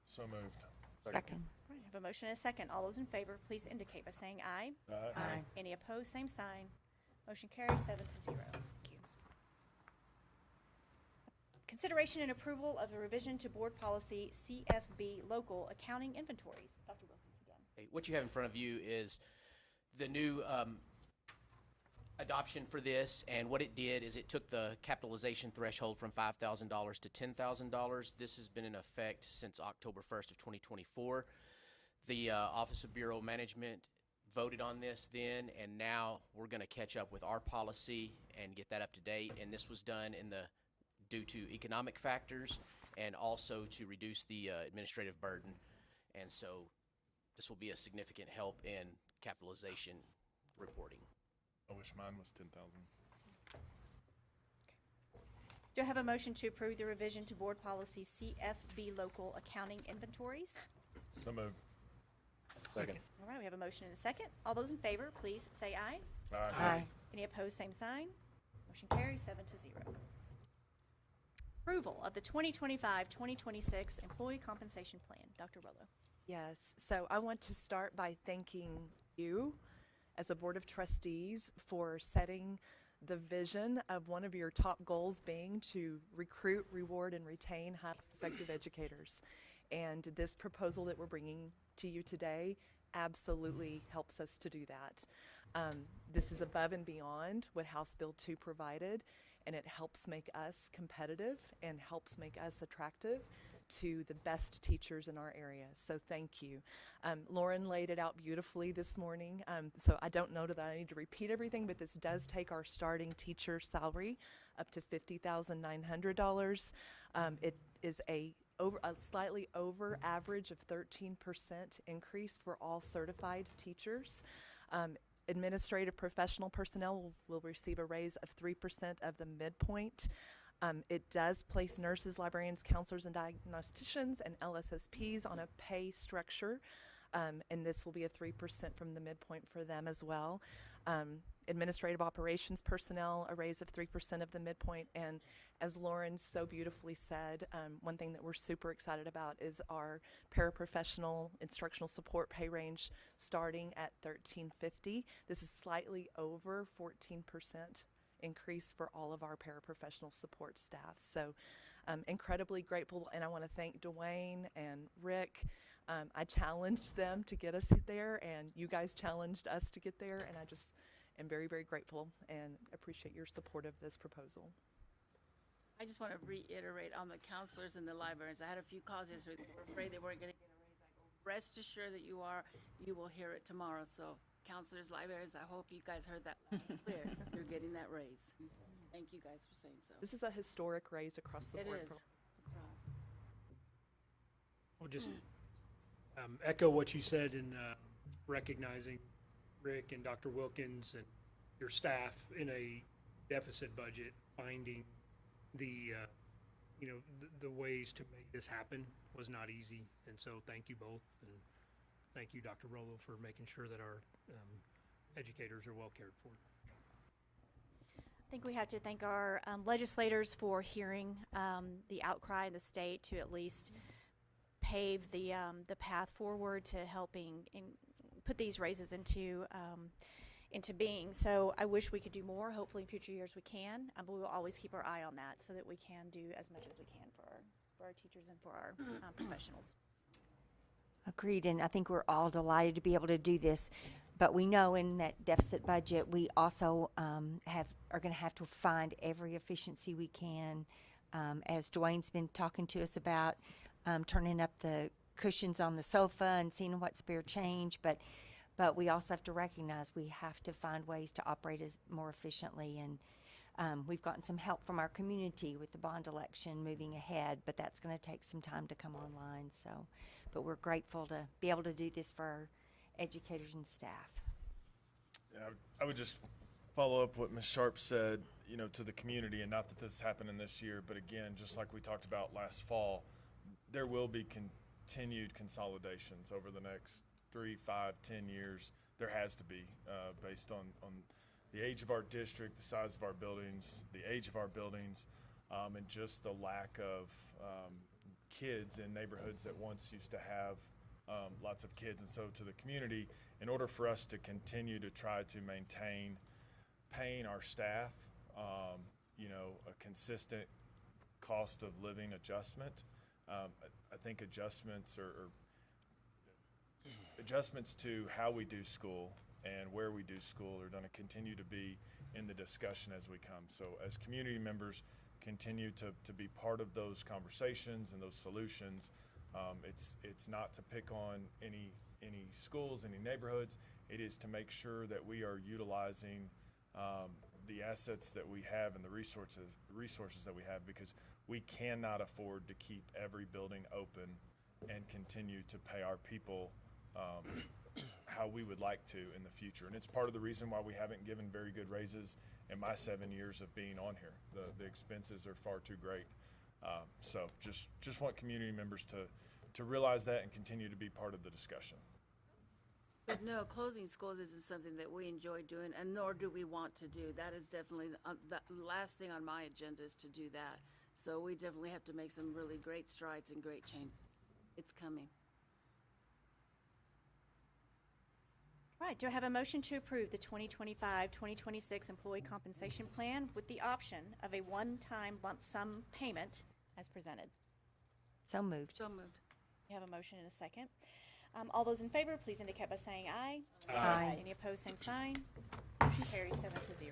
So moved. Second. All right, I have a motion and a second. All those in favor, please indicate by saying aye. Aye. Any opposed, same sign. Motion carries 7-0. Thank you. Consideration and approval of the revision to board policy CFB local accounting inventories. Dr. Wilkins again. Okay, what you have in front of you is the new adoption for this, and what it did is it took the capitalization threshold from $5,000 to $10,000. This has been in effect since October 1st of 2024. The Office of Bureau Management voted on this then, and now we're going to catch up with our policy and get that up to date. And this was done due to economic factors and also to reduce the administrative burden. And so this will be a significant help in capitalization reporting. I wish mine was 10,000. Do I have a motion to approve the revision to board policy CFB local accounting inventories? So moved. Second. All right, we have a motion and a second. All those in favor, please say aye. Aye. Any opposed, same sign. Motion carries 7-0. Approval of the 2025-2026 Employee Compensation Plan. Dr. Rollo. Yes, so I want to start by thanking you as a Board of Trustees for setting the vision of one of your top goals being to recruit, reward, and retain highly effective educators. And this proposal that we're bringing to you today absolutely helps us to do that. This is above and beyond what House Bill 2 provided, and it helps make us competitive and helps make us attractive to the best teachers in our area. So thank you. Lauren laid it out beautifully this morning, so I don't know that I need to repeat everything, but this does take our starting teacher salary up to $50,900. It is a slightly over average of 13% increase for all certified teachers. Administrative professional personnel will receive a raise of 3% of the midpoint. It does place nurses, librarians, counselors, and diagnosticians and LSSPs on a pay structure, and this will be a 3% from the midpoint for them as well. Administrative operations personnel, a raise of 3% of the midpoint, and as Lauren so beautifully said, one thing that we're super excited about is our paraprofessional instructional support pay range starting at $13.50. This is slightly over 14% increase for all of our paraprofessional support staff. So incredibly grateful, and I want to thank Dwayne and Rick. I challenged them to get us there, and you guys challenged us to get there, and I just am very, very grateful and appreciate your support of this proposal. I just want to reiterate on the counselors and the librarians. I had a few calls yesterday. They were afraid they weren't going to get a raise. I go, rest assured that you will hear it tomorrow. So counselors, librarians, I hope you guys heard that loud and clear. You're getting that raise. Thank you guys for saying so. This is a historic raise across the board. It is. I'll just echo what you said in recognizing Rick and Dr. Wilkins and your staff in a deficit budget, finding the ways to make this happen was not easy. And so thank you both, and thank you, Dr. Rollo, for making sure that our educators are well cared for. I think we have to thank our legislators for hearing the outcry in the state to at least pave the path forward to helping put these raises into being. So I wish we could do more. Hopefully in future years we can, but we will always keep our eye on that so that we can do as much as we can for our teachers and for our professionals. Agreed, and I think we're all delighted to be able to do this. But we know in that deficit budget, we also are going to have to find every efficiency we can, as Dwayne's been talking to us about, turning up the cushions on the sofa and seeing what spare change. But we also have to recognize we have to find ways to operate as more efficiently. And We've gotten some help from our community with the bond election moving ahead, but that's going to take some time to come online. So, but we're grateful to be able to do this for our educators and staff. Yeah, I would just follow up what Ms. Sharp said, you know, to the community, and not that this is happening this year, but again, just like we talked about last fall, there will be continued consolidations over the next 3, 5, 10 years. There has to be, based on the age of our district, the size of our buildings, the age of our buildings, and just the lack of kids in neighborhoods that once used to have lots of kids. And so to the community, in order for us to continue to try to maintain paying our staff, you know, a consistent cost of living adjustment, I think adjustments adjustments to how we do school and where we do school are going to continue to be in the discussion as we come. So as community members continue to be part of those conversations and those solutions, it's not to pick on any schools, any neighborhoods. It is to make sure that we are utilizing the assets that we have and the resources that we have, because we cannot afford to keep every building open and continue to pay our people how we would like to in the future. And it's part of the reason why we haven't given very good raises in my 7 years of being on here. The expenses are far too great. So just want community members to realize that and continue to be part of the discussion. But no, closing schools isn't something that we enjoy doing, and nor do we want to do. That is definitely the last thing on my agenda is to do that. So we definitely have to make some really great strides and great change. It's coming. Right, do I have a motion to approve the 2025-2026 employee compensation plan with the option of a one-time lump sum payment as presented? So moved. So moved. We have a motion and a second. All those in favor, please indicate by saying aye. Aye. Any opposed, same sign. Motion carries 7-0.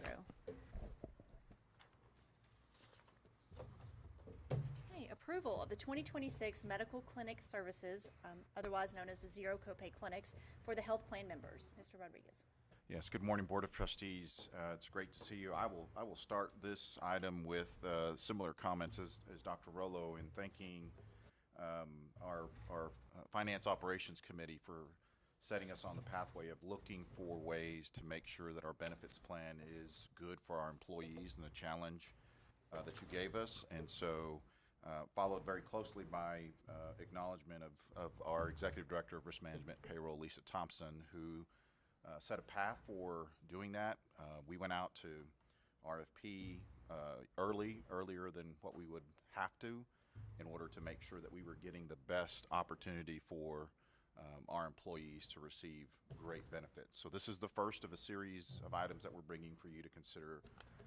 Okay, approval of the 2026 medical clinic services, otherwise known as the zero copay clinics for the health plan members. Mr. Rodriguez. Yes, good morning, Board of Trustees. It's great to see you. I will start this item with similar comments as Dr. Rollo in thanking our Finance Operations Committee for setting us on the pathway of looking for ways to make sure that our benefits plan is good for our employees and the challenge that you gave us. And so followed very closely by acknowledgement of our Executive Director of Risk Management Payroll, Lisa Thompson, who set a path for doing that. We went out to RFP earlier than what we would have to, in order to make sure that we were getting the best opportunity for our employees to receive great benefits. So this is the first of a series of items that we're bringing for you to consider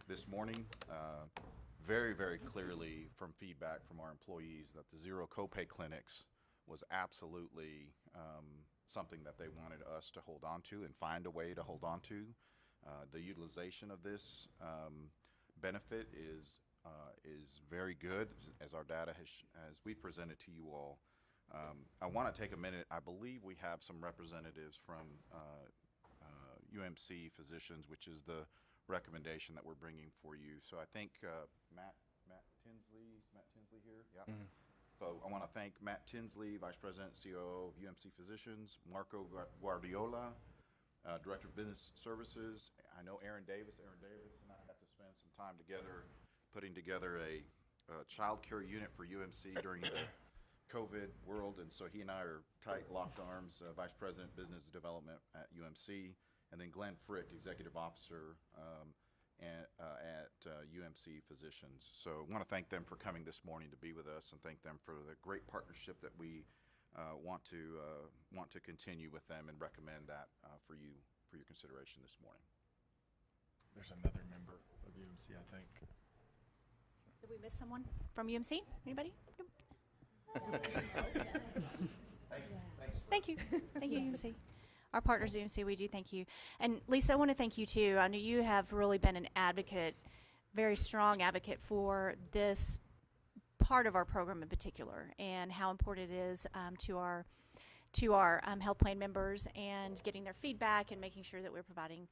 this morning. Very, very clearly from feedback from our employees that the zero copay clinics was absolutely something that they wanted us to hold on to and find a way to hold on to. The utilization of this benefit is very good, as our data as we presented to you all. I want to take a minute. I believe we have some representatives from UMC Physicians, which is the recommendation that we're bringing for you. So I think Matt Tinsley here? Yeah. Mm-hmm. So I want to thank Matt Tinsley, Vice President, COO of UMC Physicians, Marco Guardiola, Director of Business Services. I know Aaron Davis and I got to spend some time together putting together a child care unit for UMC during the COVID world, and so he and I are tight, locked arms, Vice President, Business Development at UMC, and then Glenn Frick, Executive Officer at UMC Physicians. So I want to thank them for coming this morning to be with us, and thank them for the great partnership that we want to continue with them, and recommend that for your consideration this morning. There's another member of UMC, I think. Did we miss someone from UMC? Anybody? Thank you. Thank you, UMC. Our partners at UMC, we do thank you. And Lisa, I want to thank you too. I know you have really been an advocate, very strong advocate for this part of our program in particular, and how important it is to our health plan members, and getting their feedback and making sure that we're providing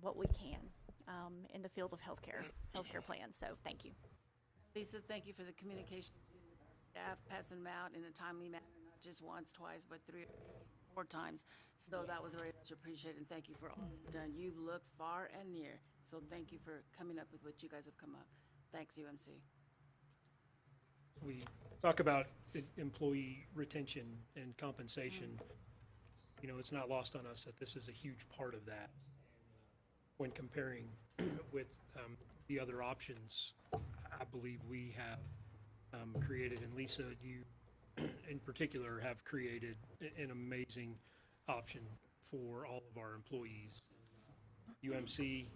what we can in the field of healthcare plans. So thank you. Lisa, thank you for the communication with our staff, passing them out in a timely manner, not just once, twice, but 3 or 4 times. So that was very much appreciated, and thank you for all you've done. You've looked far and near, so thank you for coming up with what you guys have come up. Thanks, UMC. We talk about employee retention and compensation. You know, it's not lost on us that this is a huge part of that. When comparing with the other options, I believe we have created, and Lisa, you in particular have created an amazing option for all of our employees. UMC,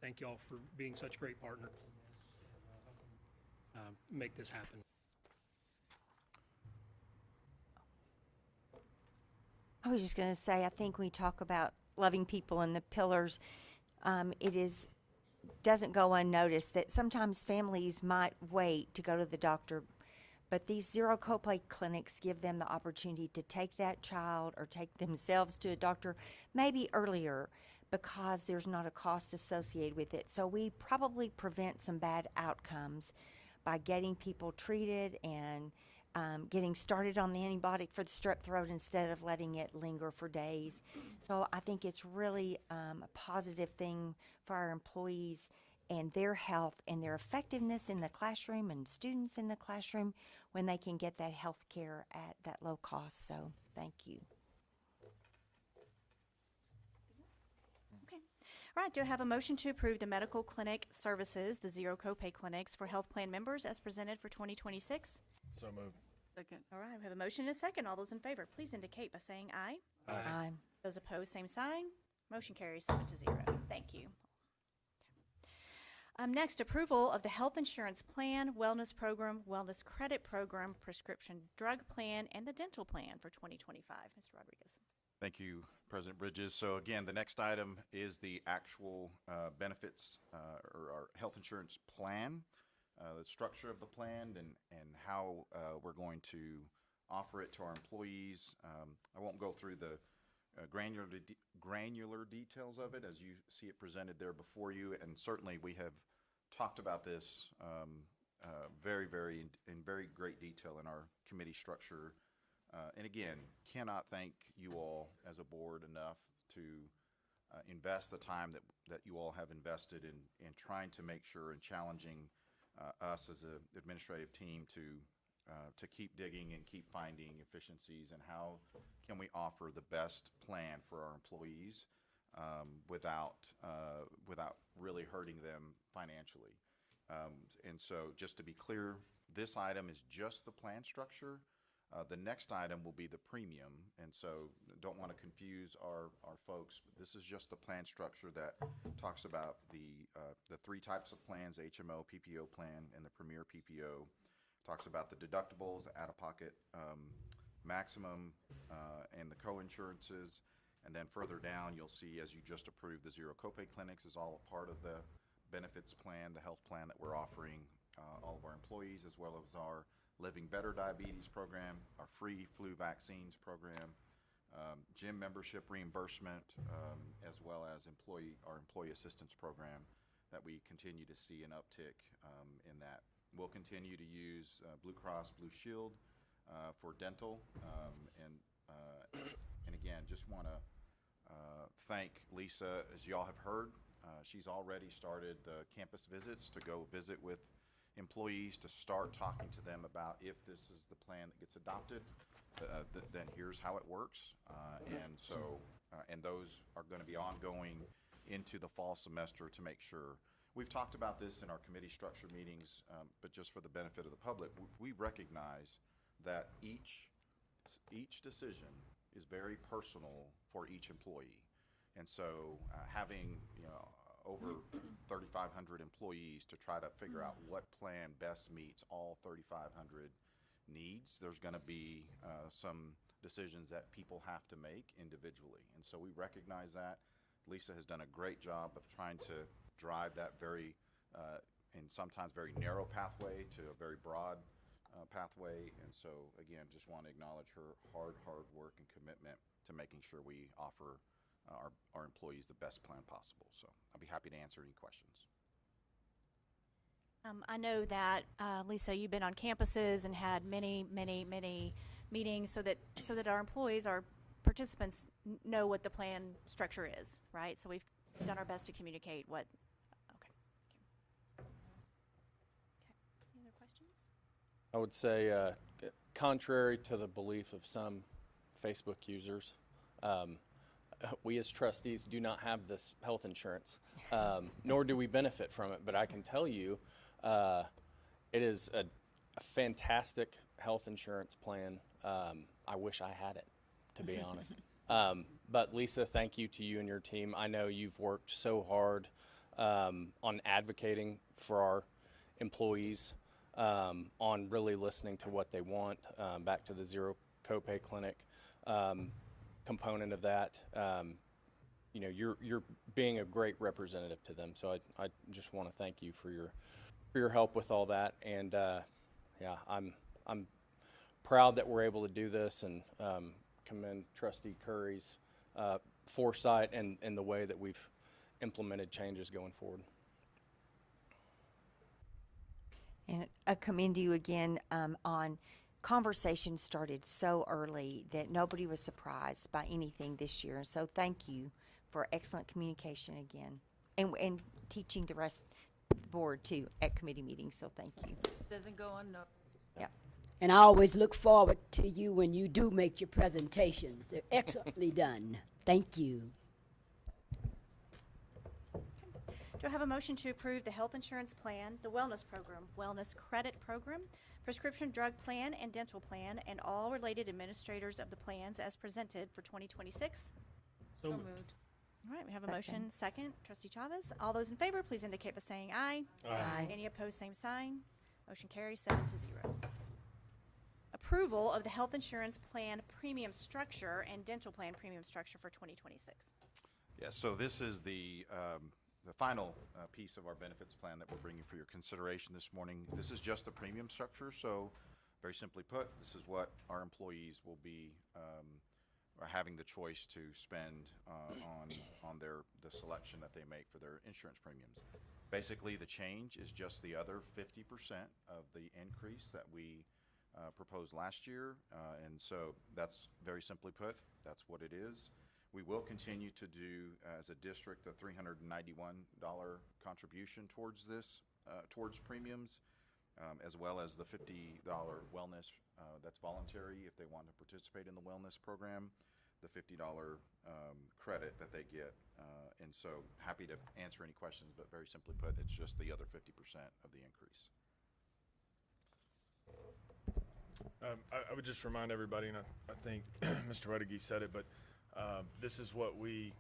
thank y'all for being such great partners. Make this happen. I was just going to say, I think we talk about loving people and the pillars. Doesn't go unnoticed that sometimes families might wait to go to the doctor, but these zero copay clinics give them the opportunity to take that child or take themselves to a doctor maybe earlier because there's not a cost associated with it. So we probably prevent some bad outcomes by getting people treated and getting started on the antibiotic for the strep throat instead of letting it linger for days. So I think it's really a positive thing for our employees and their health and their effectiveness in the classroom and students in the classroom when they can get that health care at that low cost. So thank you. Okay. All right, do I have a motion to approve the medical clinic services, the zero copay clinics for health plan members as presented for 2026? So moved. Second. All right, we have a motion and a second. All those in favor, please indicate by saying aye. Aye. Those opposed, same sign. Motion carries 7-0. Thank you. Next, approval of the health insurance plan, wellness program, wellness credit program, prescription drug plan, and the dental plan for 2025. Mr. Rodriguez. Thank you, President Bridges. So again, the next item is the actual benefits or our health insurance plan, the structure of the plan, and how we're going to offer it to our employees. I won't go through the granular details of it as you see it presented there before you, and certainly we have talked about this very in very great detail in our committee structure. And again, cannot thank you all as a board enough to invest the time that you all have invested in trying to make sure and challenging us as an administrative team to keep digging and keep finding efficiencies and how can we offer the best plan for our employees without really hurting them financially. And so just to be clear, this item is just the plan structure. The next item will be the premium, and so don't want to confuse our folks. This is just the plan structure that talks about the 3 types of plans, HMO, PPO plan, and the Premier PPO. Talks about the deductibles, the out-of-pocket maximum, and the co-insurances. And then further down, you'll see, as you just approved, the zero copay clinics is all a part of the benefits plan, the health plan that we're offering all of our employees, as well as our Living Better Diabetes program, our free flu vaccines program, gym membership reimbursement, as well as our employee assistance program that we continue to see an uptick in that. We'll continue to use Blue Cross Blue Shield for dental, and again, just want to thank Lisa. As you all have heard, she's already started the campus visits to go visit with employees to start talking to them about if this is the plan that gets adopted, then here's how it works. And those are going to be ongoing into the fall semester to make sure. We've talked about this in our committee structure meetings, but just for the benefit of the public, we recognize that each decision is very personal for each employee. And so having, over 3,500 employees to try to figure out what plan best meets all 3,500 needs, there's going to be some decisions that people have to make individually. And so we recognize that. Lisa has done a great job of trying to drive that very, and sometimes very narrow pathway to a very broad pathway. And so, again, just want to acknowledge her hard work and commitment to making sure we offer our employees the best plan possible. So I'll be happy to answer any questions. I know that, Lisa, you've been on campuses and had many, many, many meetings so that our employees, our participants know what the plan structure is, right? So we've done our best to communicate what. Okay. Okay. Any other questions? I would say, contrary to the belief of some Facebook users, we as trustees do not have this health insurance, nor do we benefit from it. But I can tell you, it is a fantastic health insurance plan. I wish I had it, to be honest. But Lisa, thank you to you and your team. I know you've worked so hard on advocating for our employees, on really listening to what they want, back to the zero copay clinic component of that. You know, you're being a great representative to them. So I just want to thank you for your help with all that. And yeah, I'm proud that we're able to do this, and commend Trustee Curry's foresight and the way that we've implemented changes going forward. And I commend you again on conversation started so early that nobody was surprised by anything this year. And so thank you for excellent communication again, and teaching the rest of the board too at committee meetings. So thank you. Doesn't go unnoticed. Yeah. And I always look forward to you when you do make your presentations. They're excellently done. Thank you. Do I have a motion to approve the health insurance plan, the wellness program, wellness credit program, prescription drug plan, and dental plan, and all related administrators of the plans as presented for 2026? So moved. All right, we have a motion. Second, Trustee Chavez. All those in favor, please indicate by saying aye. Aye. Any opposed, same sign. Motion carries 7-0. Approval of the health insurance plan premium structure and dental plan premium structure for 2026. Yeah, so this is the final piece of our benefits plan that we're bringing for your consideration this morning. This is just a premium structure, so very simply put, this is what our employees will be having the choice to spend on the selection that they make for their insurance premiums. Basically, the change is just the other 50% of the increase that we proposed last year, and so that's very simply put, that's what it is. We will continue to do, as a district, the $391 contribution towards this, towards premiums, as well as the $50 wellness that's voluntary if they want to participate in the wellness program, the $50 credit that they get. And so happy to answer any questions, but very simply put, it's just the other 50% of the increase. I would just remind everybody, and I think Mr. Wedegee said it, but this is what we,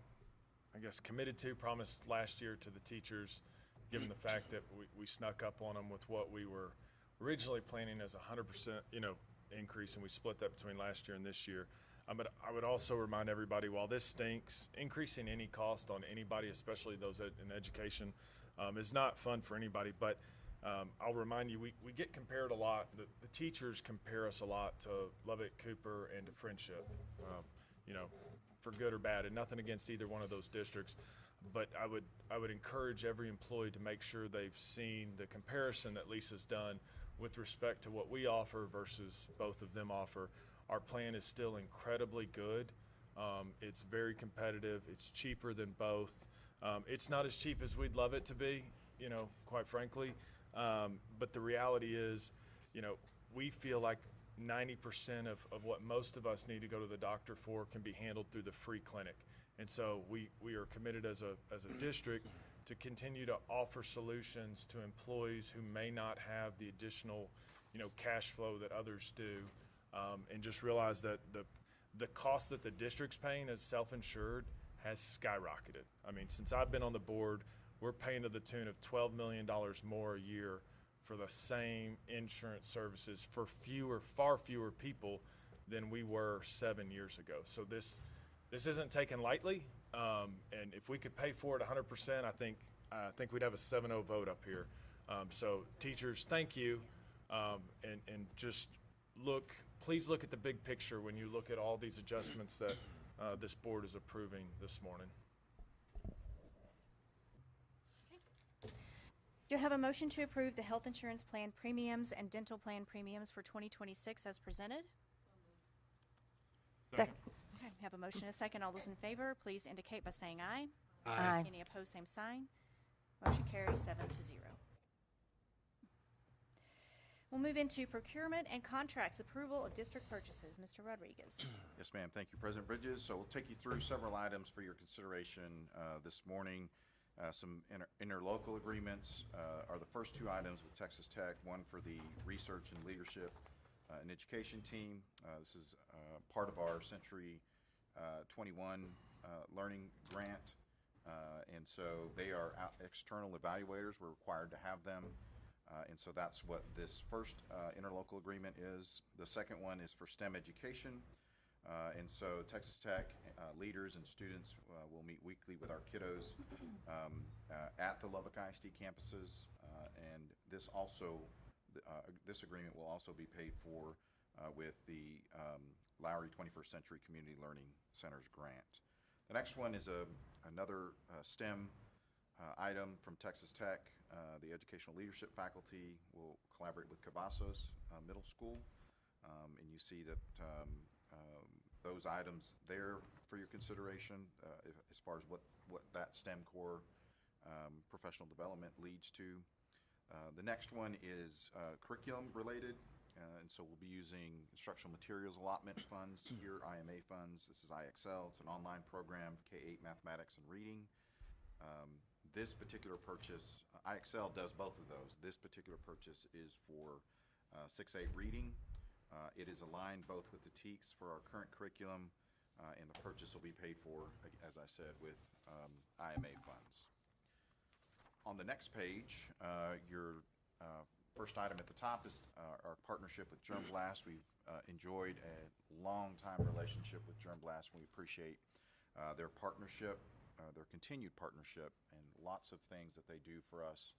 I guess, committed to, promised last year to the teachers, given the fact that we snuck up on them with what we were originally planning as 100%, increase, and we split that between last year and this year. But I would also remind everybody, while this stinks, increasing any cost on anybody, especially those in education, is not fun for anybody. But I'll remind you, we get compared a lot. The teachers compare us a lot to Lubbock, Cooper, and to Friendship, for good or bad, and nothing against either one of those districts. But I would encourage every employee to make sure they've seen the comparison that Lisa's done with respect to what we offer versus both of them offer. Our plan is still incredibly good. It's very competitive. It's cheaper than both. It's not as cheap as we'd love it to be, quite frankly. But the reality is, we feel like 90% of what most of us need to go to the doctor for can be handled through the free clinic. And so we are committed as a district to continue to offer solutions to employees who may not have the additional, cash flow that others do. And just realize that the cost that the district's paying as self-insured has skyrocketed. I mean, since I've been on the board, we're paying to the tune of $12 million more a year for the same insurance services for far fewer people than we were 7 years ago. So this isn't taken lightly, and if we could pay for it 100%, I think we'd have a 7-0 vote up here. So teachers, thank you, and just please look at the big picture when you look at all these adjustments that this board is approving this morning. Do you have a motion to approve the health insurance plan premiums and dental plan premiums for 2026 as presented? Second. Okay, we have a motion and a second. All those in favor, please indicate by saying aye. Aye. Any opposed, same sign. Motion carries 7-0. We'll move into procurement and contracts, approval of district purchases. Mr. Rodriguez. Yes, ma'am. Thank you, President Bridges. So we'll take you through several items for your consideration this morning. Some interlocal agreements are the first two items with Texas Tech, one for the research and leadership and education team. This is part of our Century 21 learning grant. And so they are external evaluators. We're required to have them. And so that's what this first interlocal agreement is. The second one is for STEM education. And so Texas Tech leaders and students will meet weekly with our kiddos at the Lubbock ISD campuses. And this also, this agreement will also be paid for with the Lowry 21st Century Community Learning Centers grant. The next one is another STEM item from Texas Tech. The educational leadership faculty will collaborate with Cavazos Middle School. And you see that those items there for your consideration as far as what that STEM core professional development leads to. The next one is curriculum related. And so we'll be using instructional materials allotment funds here, IMA funds. This is IXL. It's an online program, K-8 mathematics and reading. This particular purchase, IXL does both of those. This particular purchase is for 6-8 reading. It is aligned both with the TEKS for our current curriculum, and the purchase will be paid for, as I said, with IMA funds. On the next page, your first item at the top is our partnership with Germ Blast. We've enjoyed a long-time relationship with Germ Blast, and we appreciate their partnership, their continued partnership, and lots of things that they do for us.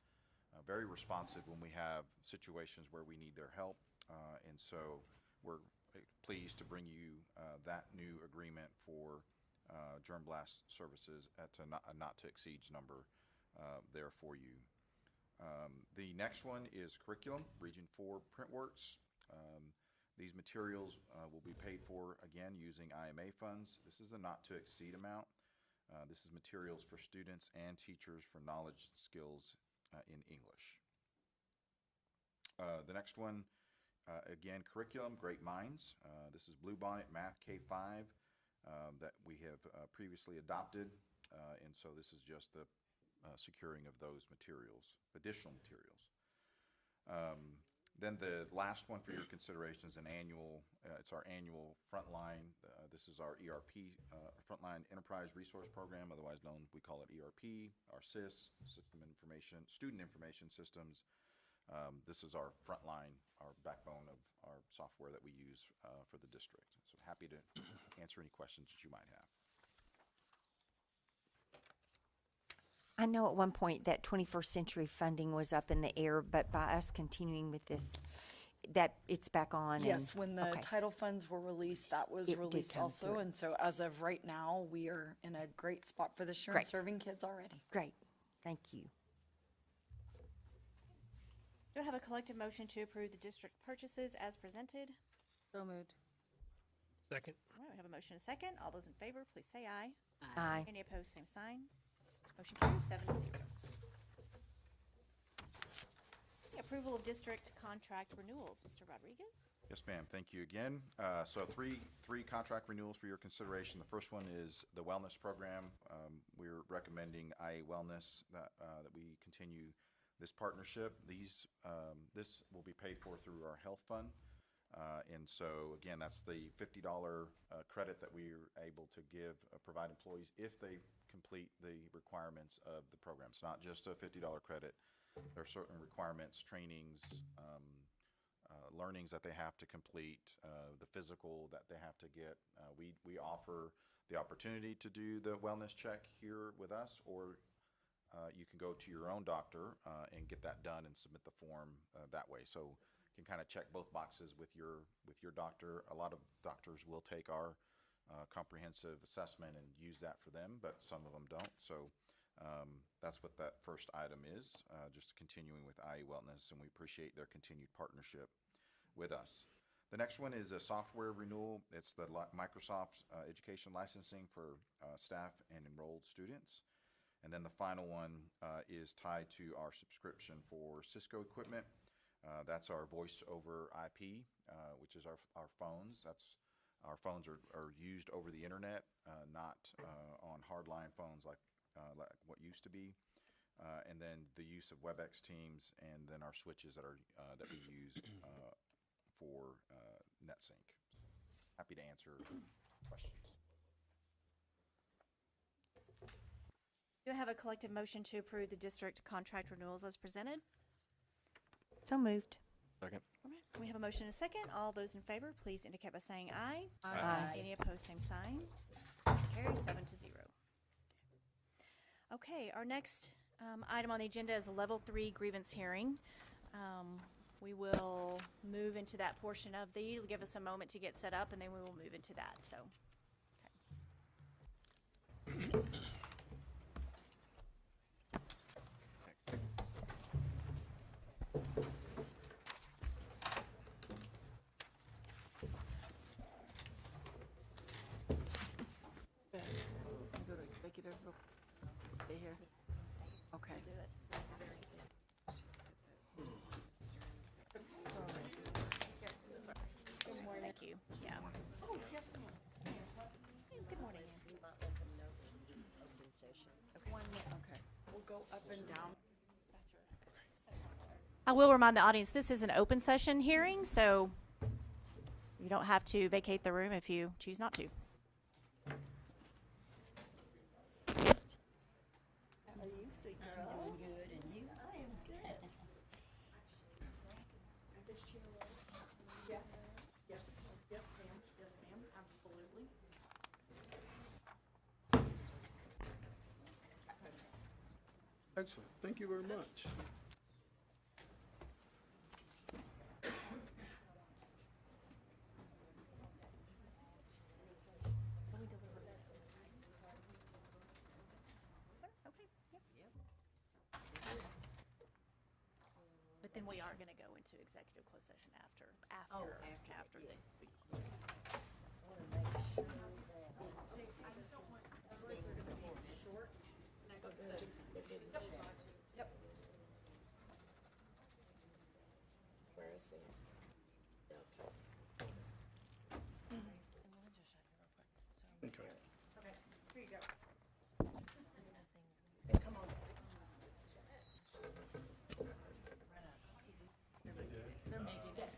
Very responsive when we have situations where we need their help. And so we're pleased to bring you that new agreement for Germ Blast services at a not to exceed number there for you. The next one is curriculum, Region 4 Printworks. These materials will be paid for, again, using IMA funds. This is a not to exceed amount. This is materials for students and teachers for knowledge skills in English. The next one, again, curriculum, Great Minds. This is Bluebonnet Math K-5 that we have previously adopted. And so this is just the securing of those materials, additional materials. Then the last one for your consideration is an annual, it's our annual Frontline. This is our ERP, Frontline Enterprise Resource Program, otherwise known, we call it ERP, our SIS, System Information, Student Information Systems. This is our frontline, our backbone of our software that we use for the district. So happy to answer any questions that you might have. I know at one point that 21st century funding was up in the air, but by us continuing with this, that it's back on. Yes, and, when the okay. title funds were released, that was It did released come also. through. And so as of right now, we are in a great spot for this year and Great. serving kids already. Great, thank you. Do I have a collective motion to approve the district purchases as presented? So moved. Second. All right, we have a motion and a second. All those in favor, please say aye. Aye. Any opposed, same sign. Motion carries 7-0. Approval of district contract renewals, Mr. Rodriguez. Yes, ma'am. Thank you again. So three contract renewals for your consideration. The first one is the wellness program. We're recommending IA Wellness that we continue this partnership. This will be paid for through our health fund. And so again, that's the $50 credit that we are able to provide employees if they complete the requirements of the program. It's not just a $50 credit. There are certain requirements, trainings, learnings that they have to complete, the physical that they have to get. We offer the opportunity to do the wellness check here with us, or you can go to your own doctor and get that done and submit the form that way. So you can kind of check both boxes with your doctor. A lot of doctors will take our comprehensive assessment and use that for them, but some of them don't. So that's what that first item is, just continuing with IE Wellness, and we appreciate their continued partnership with us. The next one is a software renewal. It's the Microsoft education licensing for staff and enrolled students. And then the final one is tied to our subscription for Cisco equipment. That's our voice over IP, which is our phones. Our phones are used over the internet, not on hardline phones like what used to be. And then the use of WebEx Teams, and then our switches that we use for NetSync. Happy to answer questions. Do I have a collective motion to approve the district contract renewals as presented? So moved. Second. All right, we have a motion and a second. All those in favor, please indicate by saying aye. Aye. Any opposed, same sign. Motion carries 7-0. Okay, our next item on the agenda is a level 3 grievance hearing. We will move into that portion of it'll give us a moment to get set up, and then we will move into that. So, okay. Go to executive. Stay here. Okay. Do it. Good morning. Thank you. Yeah. Oh, yes, ma'am. Good morning. Okay. We'll go up and down. I will remind the audience, this is an open session hearing, so you don't have to vacate the room if you choose not to. How are you, sweet girl? I'm doing good, and you? I am good. Yes, yes, yes, ma'am. Yes, ma'am. Absolutely. Excellent. Thank you very much. But then we are going to go into executive closed session after this. Yep. Where is it? Delta. Okay. Okay, here you go. Come on. They're making it. Yes.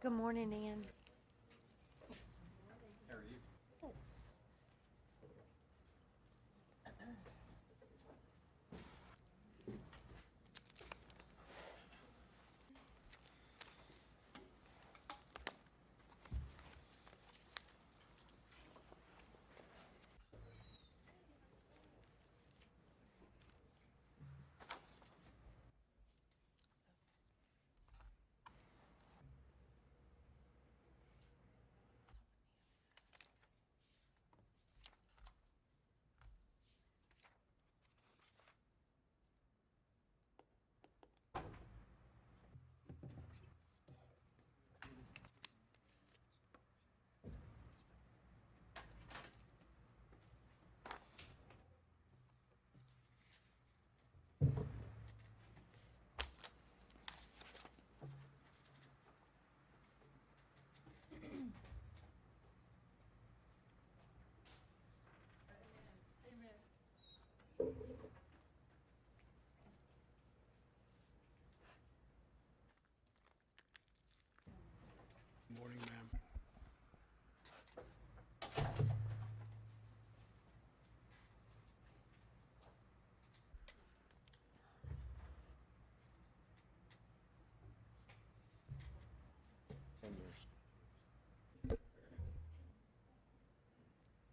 Good morning, Ann. How are you? Morning, ma'am.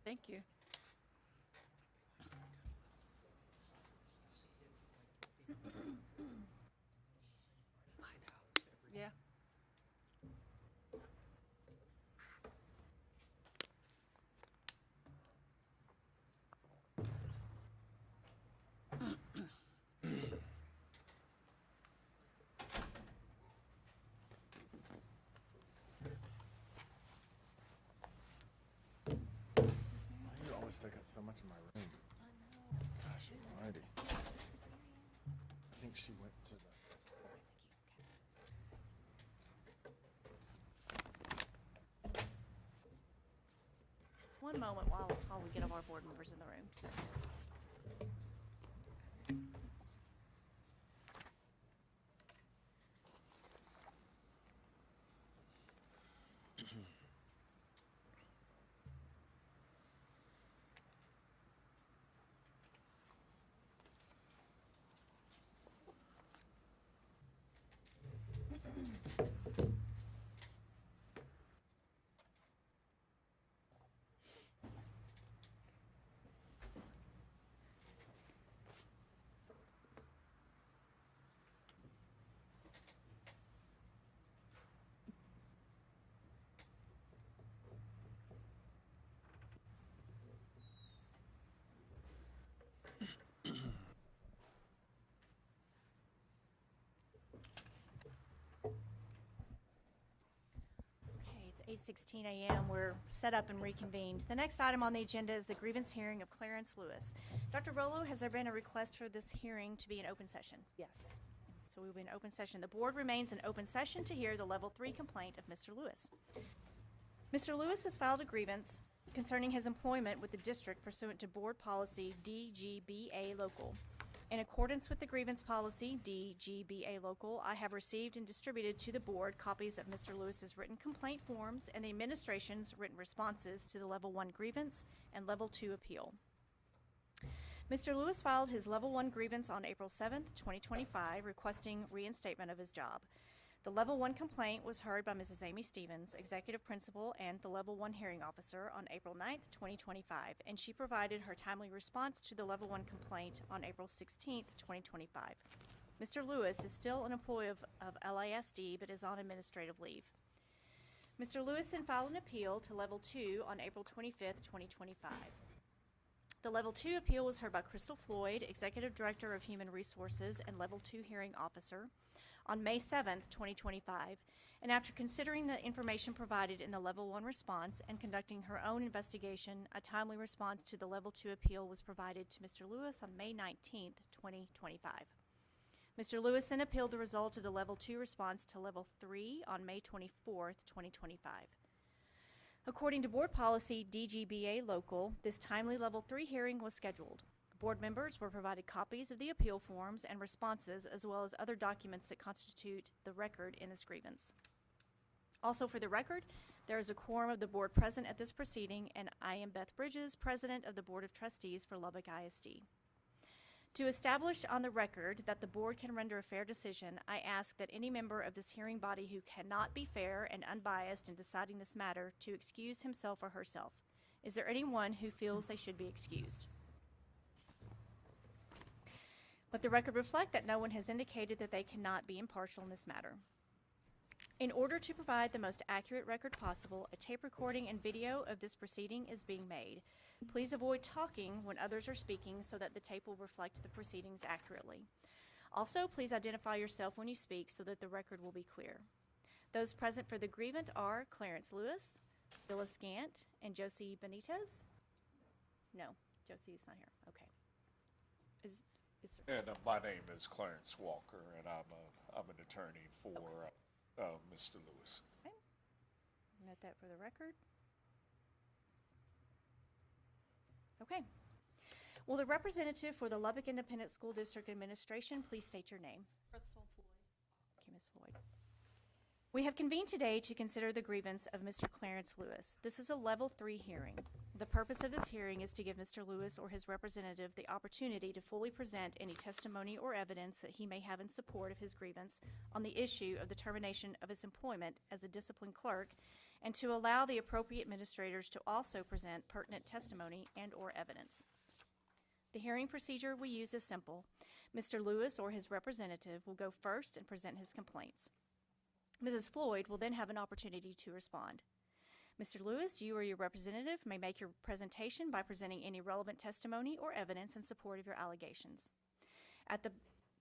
Thank you. Yeah. You always take up so much of my room. Gosh almighty. I think she went to the... One moment while we get all our board members in the room, sir. It's 8:16 a.m. We're set up and reconvened. The next item on the agenda is the grievance hearing of Clarence Lewis. Dr. Rollo, has there been a request for this hearing to be an open session? Yes. So we will be in open session. The board remains in open session to hear the Level 3 complaint of Mr. Lewis. Mr. Lewis has filed a grievance concerning his employment with the district pursuant to board policy DGBA local. In accordance with the grievance policy DGBA local, I have received and distributed to the board copies of Mr. Lewis's written complaint forms and the administration's written responses to the Level 1 grievance and Level 2 appeal. Mr. Lewis filed his Level 1 grievance on April 7th, 2025, requesting reinstatement of his job. The Level 1 complaint was heard by Mrs. Amy Stevens, Executive Principal and the Level 1 Hearing Officer on April 9th, 2025, and she provided her timely response to the Level 1 complaint on April 16th, 2025. Mr. Lewis is still an employee of LASD but is on administrative leave. Mr. Lewis then filed an appeal to Level 2 on April 25th, 2025. The Level 2 appeal was heard by Crystal Floyd, Executive Director of Human Resources and Level 2 Hearing Officer, on May 7th, 2025, and after considering the information provided in the Level 1 response and conducting her own investigation, a timely response to the Level 2 appeal was provided to Mr. Lewis on May 19th, 2025. Mr. Lewis then appealed the result of the Level 2 response to Level 3 on May 24th, 2025. According to board policy DGBA local, this timely Level 3 hearing was scheduled. Board members were provided copies of the appeal forms and responses, as well as other documents that constitute the record in this grievance. Also for the record, there is a quorum of the board present at this proceeding, and I am Beth Bridges, President of the Board of Trustees for Lubbock ISD. To establish on the record that the board can render a fair decision, I ask that any member of this hearing body who cannot be fair and unbiased in deciding this matter to excuse himself or herself. Is there anyone who feels they should be excused? Let the record reflect that no one has indicated that they cannot be impartial in this matter. In order to provide the most accurate record possible, a tape recording and video of this proceeding is being made. Please avoid talking when others are speaking so that the tape will reflect the proceedings accurately. Also, please identify yourself when you speak so that the record will be clear. Those present for the grievance are Clarence Lewis, Phyllis Gant, and Josie Benitez. No, Josie is not here. Okay. And my name is Clarence Walker, and I'm an attorney for Mr. Lewis. Okay. Note that for the record. Okay. Will the representative for the Lubbock Independent School District Administration please state your name? Crystal Floyd. Okay, Ms. Floyd. We have convened today to consider the grievance of Mr. Clarence Lewis. This is a Level 3 hearing. The purpose of this hearing is to give Mr. Lewis or his representative the opportunity to fully present any testimony or evidence that he may have in support of his grievance on the issue of the termination of his employment as a discipline clerk, and to allow the appropriate administrators to also present pertinent testimony and or evidence. The hearing procedure we use is simple. Mr. Lewis or his representative will go first and present his complaints. Mrs. Floyd will then have an opportunity to respond. Mr. Lewis, you or your representative may make your presentation by presenting any relevant testimony or evidence in support of your allegations. At the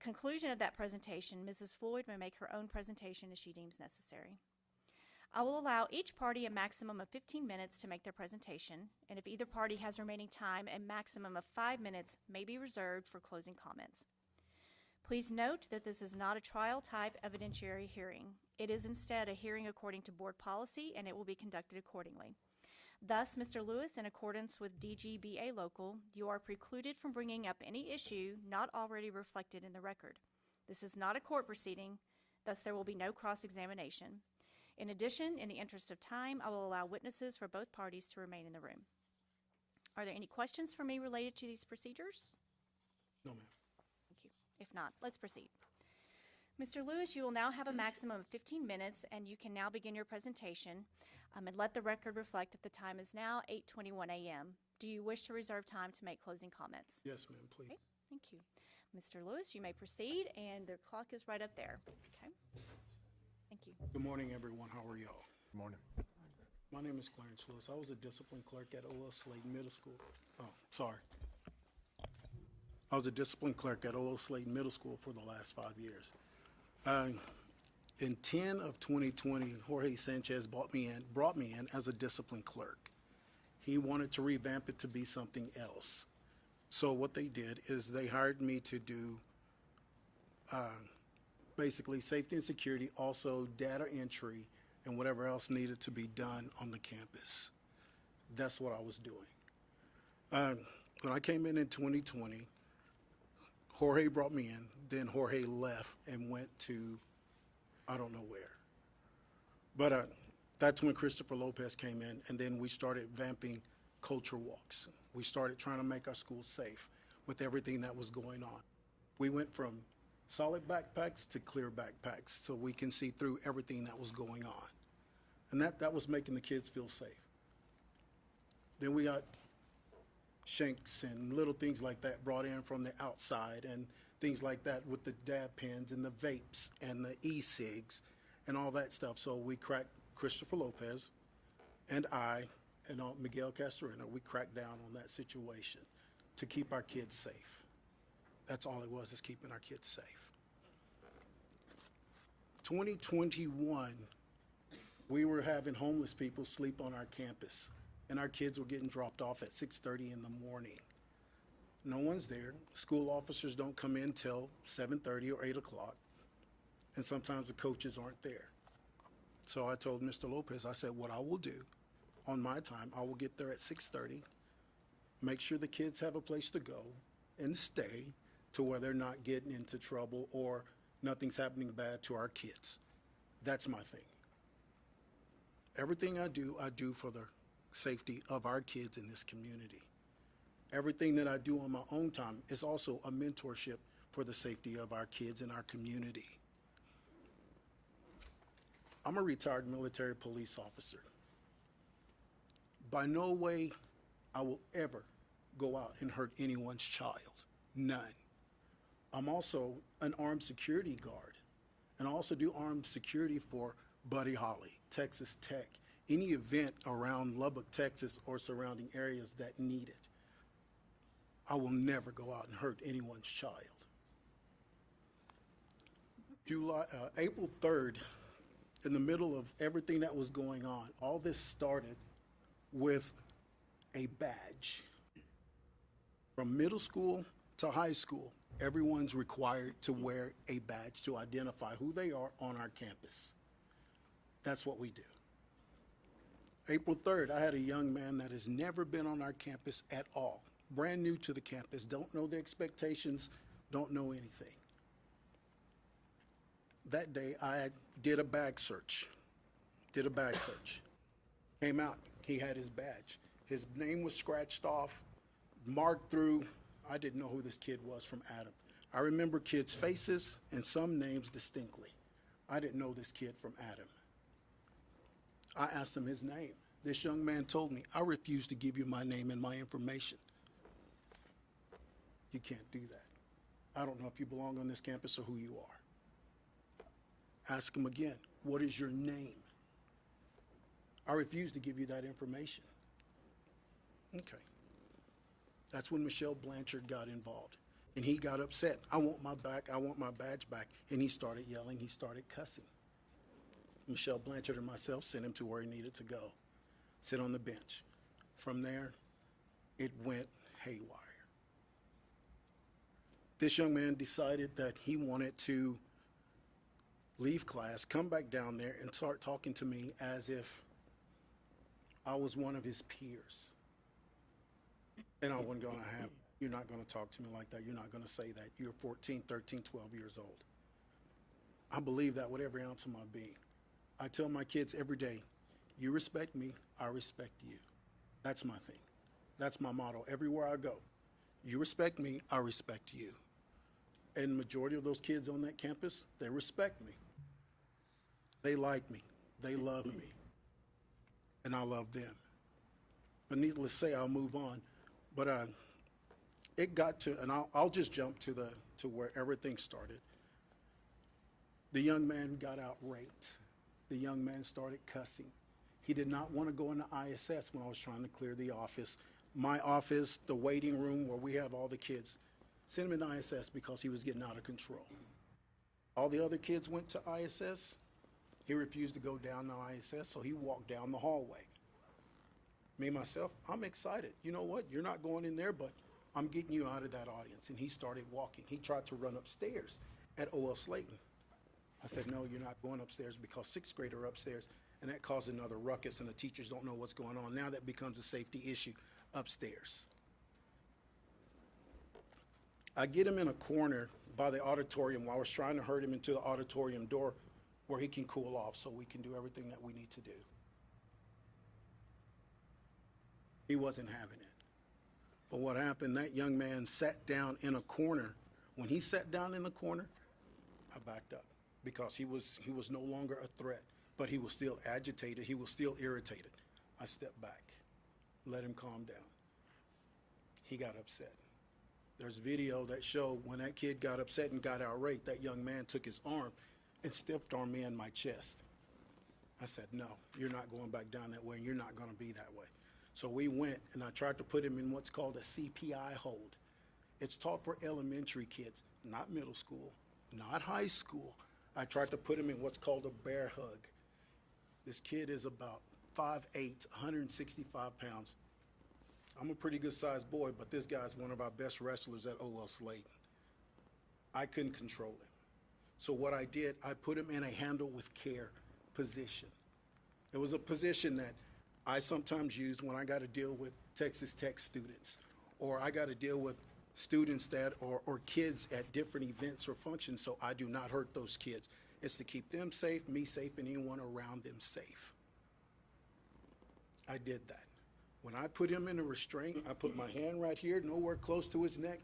conclusion of that presentation, Mrs. Floyd may make her own presentation as she deems necessary. I will allow each party a maximum of 15 minutes to make their presentation, and if either party has remaining time, a maximum of 5 minutes may be reserved for closing comments. Please note that this is not a trial-type evidentiary hearing. It is instead a hearing according to board policy, and it will be conducted accordingly. Thus, Mr. Lewis, in accordance with DGBA Local, you are precluded from bringing up any issue not already reflected in the record. This is not a court proceeding, thus there will be no cross-examination. In addition, in the interest of time, I will allow witnesses for both parties to remain in the room. Are there any questions for me related to these procedures? No, ma'am. Thank you. If not, let's proceed. Mr. Lewis, you will now have a maximum of 15 minutes, and you can now begin your presentation. And let the record reflect that the time is now 8:21 a.m. Do you wish to reserve time to make closing comments? Yes, ma'am, please. Okay, thank you. Mr. Lewis, you may proceed, and the clock is right up there. Okay. Thank you. Good morning, everyone. How are y'all? Good morning. My name is Clarence Lewis. I was a discipline clerk at O.L. Slayton Middle School. Oh, sorry. I was a discipline clerk at O.L. Slayton Middle School for the last 5 years. In 10 of 2020, Jorge Sanchez brought me in as a discipline clerk. He wanted to revamp it to be something else. So what they did is they hired me to do basically safety and security, also data entry, and whatever else needed to be done on the campus. That's what I was doing. When I came in 2020, Jorge brought me in, then Jorge left and went to I don't know where. But that's when Christopher Lopez came in, and then we started vamping culture walks. We started trying to make our school safe with everything that was going on. We went from solid backpacks to clear backpacks so we can see through everything that was going on. And that was making the kids feel safe. Then we got shanks and little things like that brought in from the outside, and things like that with the dab pens and the vapes and the e-cigs and all that stuff. So we cracked, Christopher Lopez and I and Miguel Castorena, we cracked down on that situation to keep our kids safe. That's all it was, is keeping our kids safe. 2021, we were having homeless people sleep on our campus, and our kids were getting dropped off at 6:30 in the morning. No one's there. School officers don't come in till 7:30 or 8 o'clock. And sometimes the coaches aren't there. So I told Mr. Lopez, I said, what I will do on my time, I will get there at 6:30, make sure the kids have a place to go and stay to where they're not getting into trouble or nothing's happening bad to our kids. That's my thing. Everything I do for the safety of our kids in this community. Everything that I do on my own time is also a mentorship for the safety of our kids in our community. I'm a retired military police officer. By no way I will ever go out and hurt anyone's child. None. I'm also an armed security guard, and I also do armed security for Buddy Holly, Texas Tech, any event around Lubbock, Texas, or surrounding areas that need it. I will never go out and hurt anyone's child. April 3rd, in the middle of everything that was going on, all this started with a badge. From middle school to high school, everyone's required to wear a badge to identify who they are on our campus. That's what we do. April 3rd, I had a young man that has never been on our campus at all. Brand new to the campus, don't know the expectations, don't know anything. That day, I did a bag search. Came out, he had his badge. His name was scratched off, marked through. I didn't know who this kid was from Adam. I remember kids' faces and some names distinctly. I didn't know this kid from Adam. I asked him his name. This young man told me, I refuse to give you my name and my information. You can't do that. I don't know if you belong on this campus or who you are. Ask him again, what is your name? I refuse to give you that information. Okay. That's when Michelle Blanchard got involved. And he got upset. I want my badge back. And he started yelling, he started cussing. Michelle Blanchard and myself sent him to where he needed to go, sit on the bench. From there, it went haywire. This young man decided that he wanted to leave class, come back down there, and start talking to me as if I was one of his peers. And I wasn't going to have, you're not going to talk to me like that. You're not going to say that. You're 14, 13, 12 years old. I believe that with every ounce of my being. I tell my kids every day, you respect me, I respect you. That's my thing. That's my motto everywhere I go. You respect me, I respect you. And the majority of those kids on that campus, they respect me. They like me. They love me. And I love them. But needless to say, I'll move on. But it got to, and I'll just jump to where everything started. The young man got outraged. The young man started cussing. He did not want to go into ISS when I was trying to clear the office. My office, the waiting room where we have all the kids. Sent him in ISS because he was getting out of control. All the other kids went to ISS. He refused to go down to ISS, so he walked down the hallway. Me, myself, I'm excited. You know what? You're not going in there, but I'm getting you out of that audience. And he started walking. He tried to run upstairs at O.L. Slayton. I said, no, you're not going upstairs because sixth grader upstairs, and that caused another ruckus, and the teachers don't know what's going on. Now that becomes a safety issue upstairs. I get him in a corner by the auditorium while I was trying to herd him into the auditorium door where he can cool off so we can do everything that we need to do. He wasn't having it. But what happened, that young man sat down in a corner. When he sat down in the corner, I backed up because he was no longer a threat, but he was still agitated. He was still irritated. I stepped back, let him calm down. He got upset. There's video that showed when that kid got upset and got outraged, that young man took his arm and stiffed armed me in my chest. I said, no, you're not going back down that way, and you're not going to be that way. So we went, and I tried to put him in what's called a CPI hold. It's taught for elementary kids, not middle school, not high school. I tried to put him in what's called a bear hug. This kid is about 5'8", 165 pounds. I'm a pretty good sized boy, but this guy's one of our best wrestlers at O.L. Slayton. I couldn't control him. So what I did, I put him in a handle with care position. It was a position that I sometimes used when I got to deal with Texas Tech students, or I got to deal with students that or kids at different events or functions, so I do not hurt those kids. It's to keep them safe, me safe, and anyone around them safe. I did that. When I put him in a restraint, I put my hand right here, nowhere close to his neck.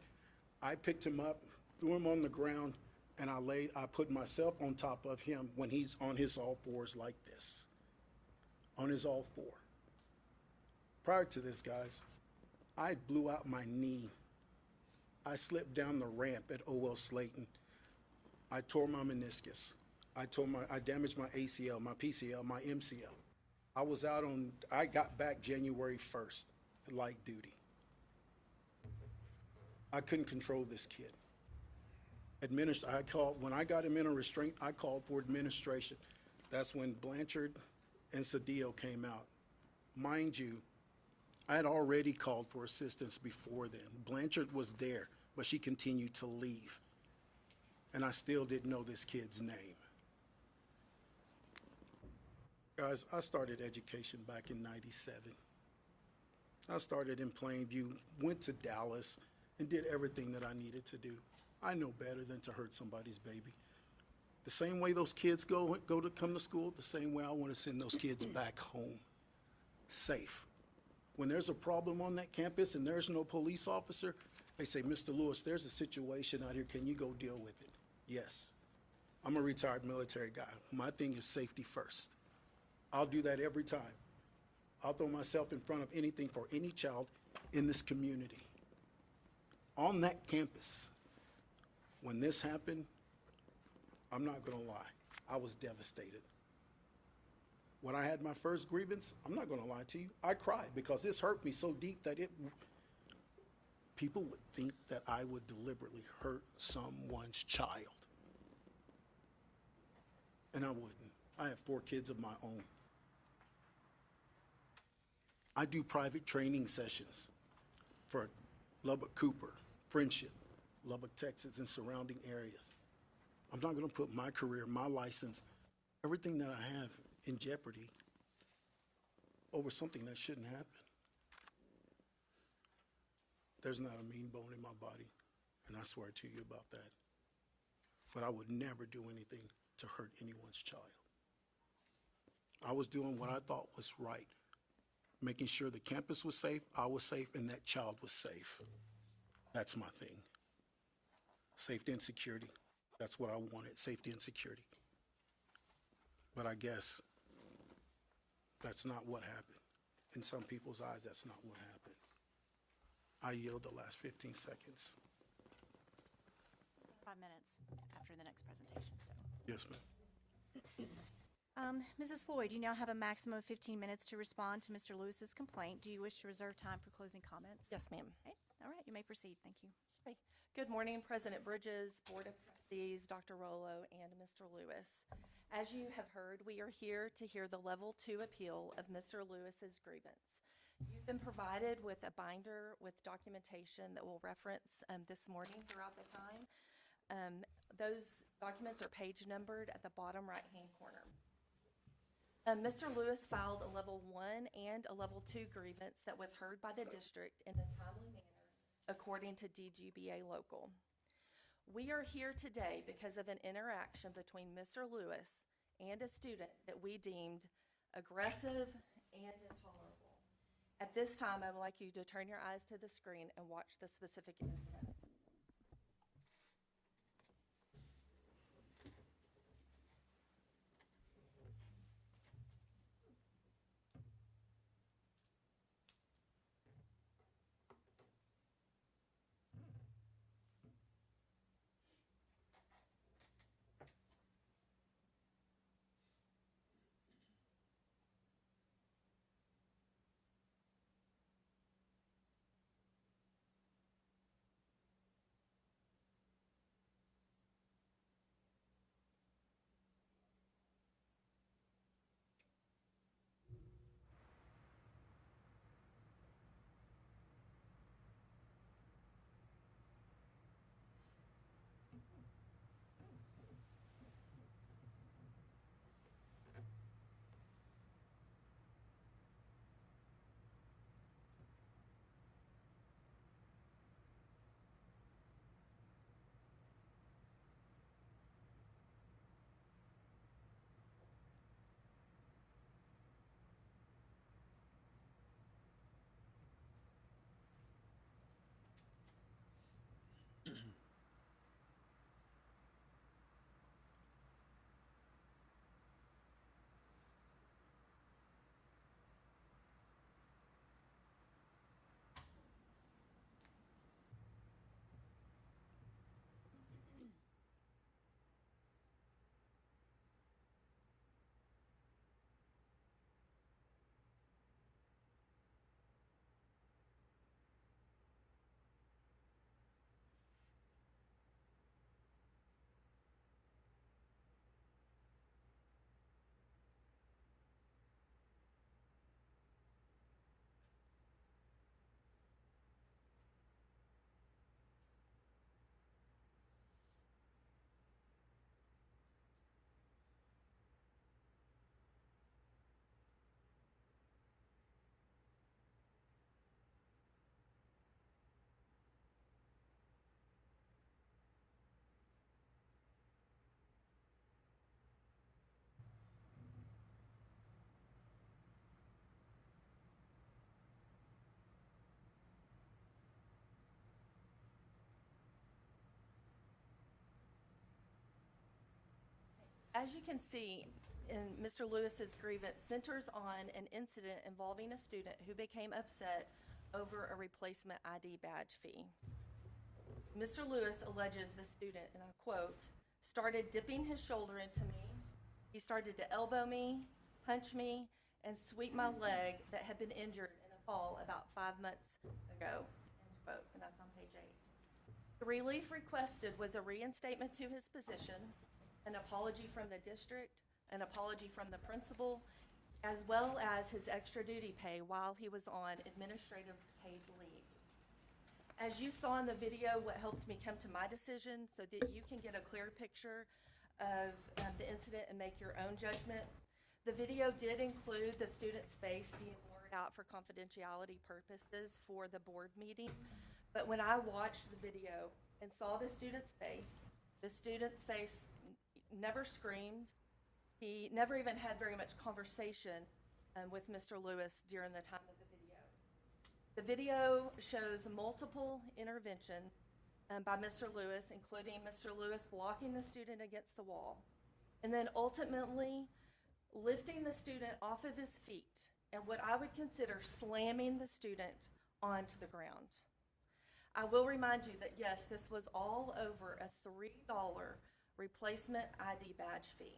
I picked him up, threw him on the ground, and I put myself on top of him when he's on his all fours like this. On his all four. Prior to this, guys, I blew out my knee. I slipped down the ramp at O.L. Slayton. I tore my meniscus. I damaged my ACL, my PCL, my MCL. I got back January 1st, light duty. I couldn't control this kid. When I got him in a restraint, I called for administration. That's when Blanchard and Cedillo came out. Mind you, I had already called for assistance before then. Blanchard was there, but she continued to leave. And I still didn't know this kid's name. Guys, I started education back in '97. I started in Plainview, went to Dallas, and did everything that I needed to do. I know better than to hurt somebody's baby. The same way those kids come to school, the same way I want to send those kids back home, safe. When there's a problem on that campus and there's no police officer, they say, Mr. Lewis, there's a situation out here. Can you go deal with it? Yes. I'm a retired military guy. My thing is safety first. I'll do that every time. I'll throw myself in front of anything for any child in this community. On that campus, when this happened, I'm not going to lie, I was devastated. When I had my first grievance, I'm not going to lie to you, I cried because this hurt me so deep that people would think that I would deliberately hurt someone's child. And I wouldn't. I have 4 kids of my own. I do private training sessions for Lubbock Cooper, Friendship, Lubbock, Texas, and surrounding areas. I'm not going to put my career, my license, everything that I have in jeopardy over something that shouldn't happen. There's not a mean bone in my body, and I swear to you about that. But I would never do anything to hurt anyone's child. I was doing what I thought was right, making sure the campus was safe, I was safe, and that child was safe. That's my thing. Safety and security. That's what I wanted, safety and security. But I guess that's not what happened. In some people's eyes, that's not what happened. I yield the last 15 seconds. 5 minutes after the next presentation, so. Yes, ma'am. Mrs. Floyd, you now have a maximum of 15 minutes to respond to Mr. Lewis's complaint. Do you wish to reserve time for closing comments? Yes, ma'am. Okay. All right, you may proceed. Thank you. Okay. Good morning, President Bridges, Board of Trustees, Dr. Rollo, and Mr. Lewis. As you have heard, we are here to hear the Level 2 appeal of Mr. Lewis's grievance. You've been provided with a binder with documentation that we'll reference this morning throughout the time. Those documents are page numbered at the bottom right-hand corner. Mr. Lewis filed a Level 1 and a Level 2 grievance that was heard by the district in a timely manner, according to DGBA Local. We are here today because of an interaction between Mr. Lewis and a student that we deemed aggressive and intolerable. At this time, I would like you to turn your eyes to the screen and watch the specific incident. As you can see, in Mr. Lewis's grievance centers on an incident involving a student who became upset over a replacement ID badge fee. Mr. Lewis alleges the student, and I quote, started dipping his shoulder into me. He started to elbow me, punch me, and sweep my leg that had been injured in a fall about 5 months ago, end quote, and that's on page 8. The relief requested was a reinstatement to his position, an apology from the district, an apology from the principal, as well as his extra duty pay while he was on administrative paid leave. As you saw in the video, what helped me come to my decision so that you can get a clear picture of the incident and make your own judgment. The video did include the student's face being blurred out for confidentiality purposes for the board meeting. But when I watched the video and saw the student's face never screamed. He never even had very much conversation with Mr. Lewis during the time of the video. The video shows multiple interventions by Mr. Lewis, including Mr. Lewis blocking the student against the wall, and then ultimately lifting the student off of his feet and what I would consider slamming the student onto the ground. I will remind you that yes, this was all over a $3 replacement ID badge fee.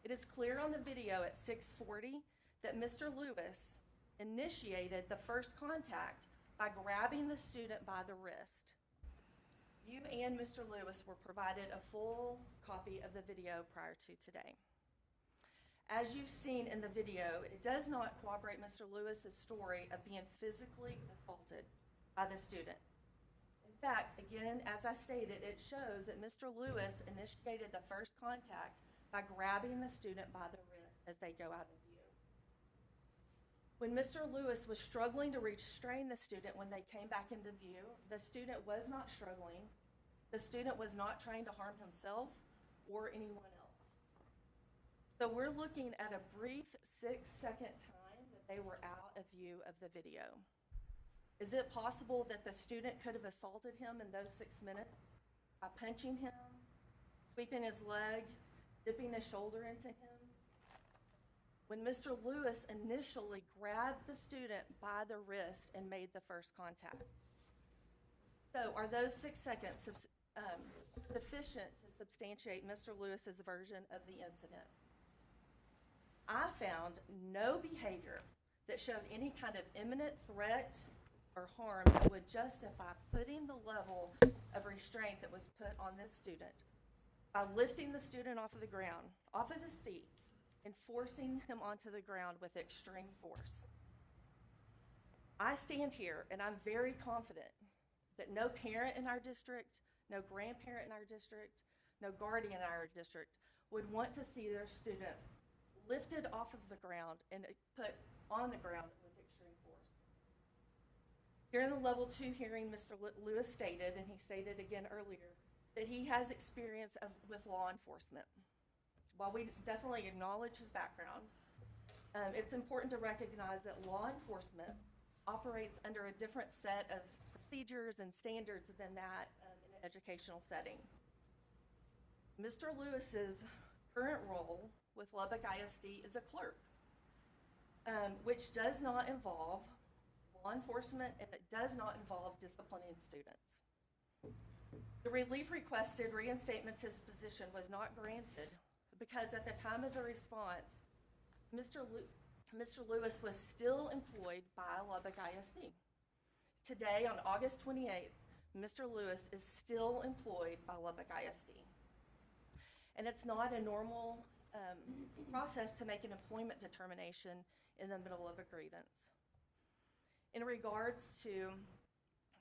It is clear on the video at 6:40 that Mr. Lewis initiated the first contact by grabbing the student by the wrist. You and Mr. Lewis were provided a full copy of the video prior to today. As you've seen in the video, it does not corroborate Mr. Lewis's story of being physically assaulted by the student. In fact, again, as I stated, it shows that Mr. Lewis initiated the first contact by grabbing the student by the wrist as they go out of view. When Mr. Lewis was struggling to restrain the student when they came back into view, the student was not struggling. The student was not trying to harm himself or anyone else. So we're looking at a brief 6-second time that they were out of view of the video. Is it possible that the student could have assaulted him in those 6 minutes by punching him, sweeping his leg, dipping his shoulder into him? When Mr. Lewis initially grabbed the student by the wrist and made the first contact. So are those 6 seconds sufficient to substantiate Mr. Lewis's version of the incident? I found no behavior that showed any kind of imminent threat or harm that would justify putting the level of restraint that was put on this student by lifting the student off of the ground, off of his feet, and forcing him onto the ground with extreme force. I stand here and I'm very confident that no parent in our district, no grandparent in our district, no guardian in our district would want to see their student lifted off of the ground and put on the ground with extreme force. During the level 2 hearing, Mr. Lewis stated, and he stated again earlier, that he has experience with law enforcement. While we definitely acknowledge his background, it's important to recognize that law enforcement operates under a different set of procedures and standards than that in an educational setting. Mr. Lewis's current role with Lubbock ISD is a clerk, which does not involve law enforcement and it does not involve disciplining students. The relief requested reinstatement to his position was not granted because at the time of the response, Mr. Lewis was still employed by Lubbock ISD. Today, on August 28th, Mr. Lewis is still employed by Lubbock ISD. And it's not a normal process to make an employment determination in the middle of a grievance. In regards to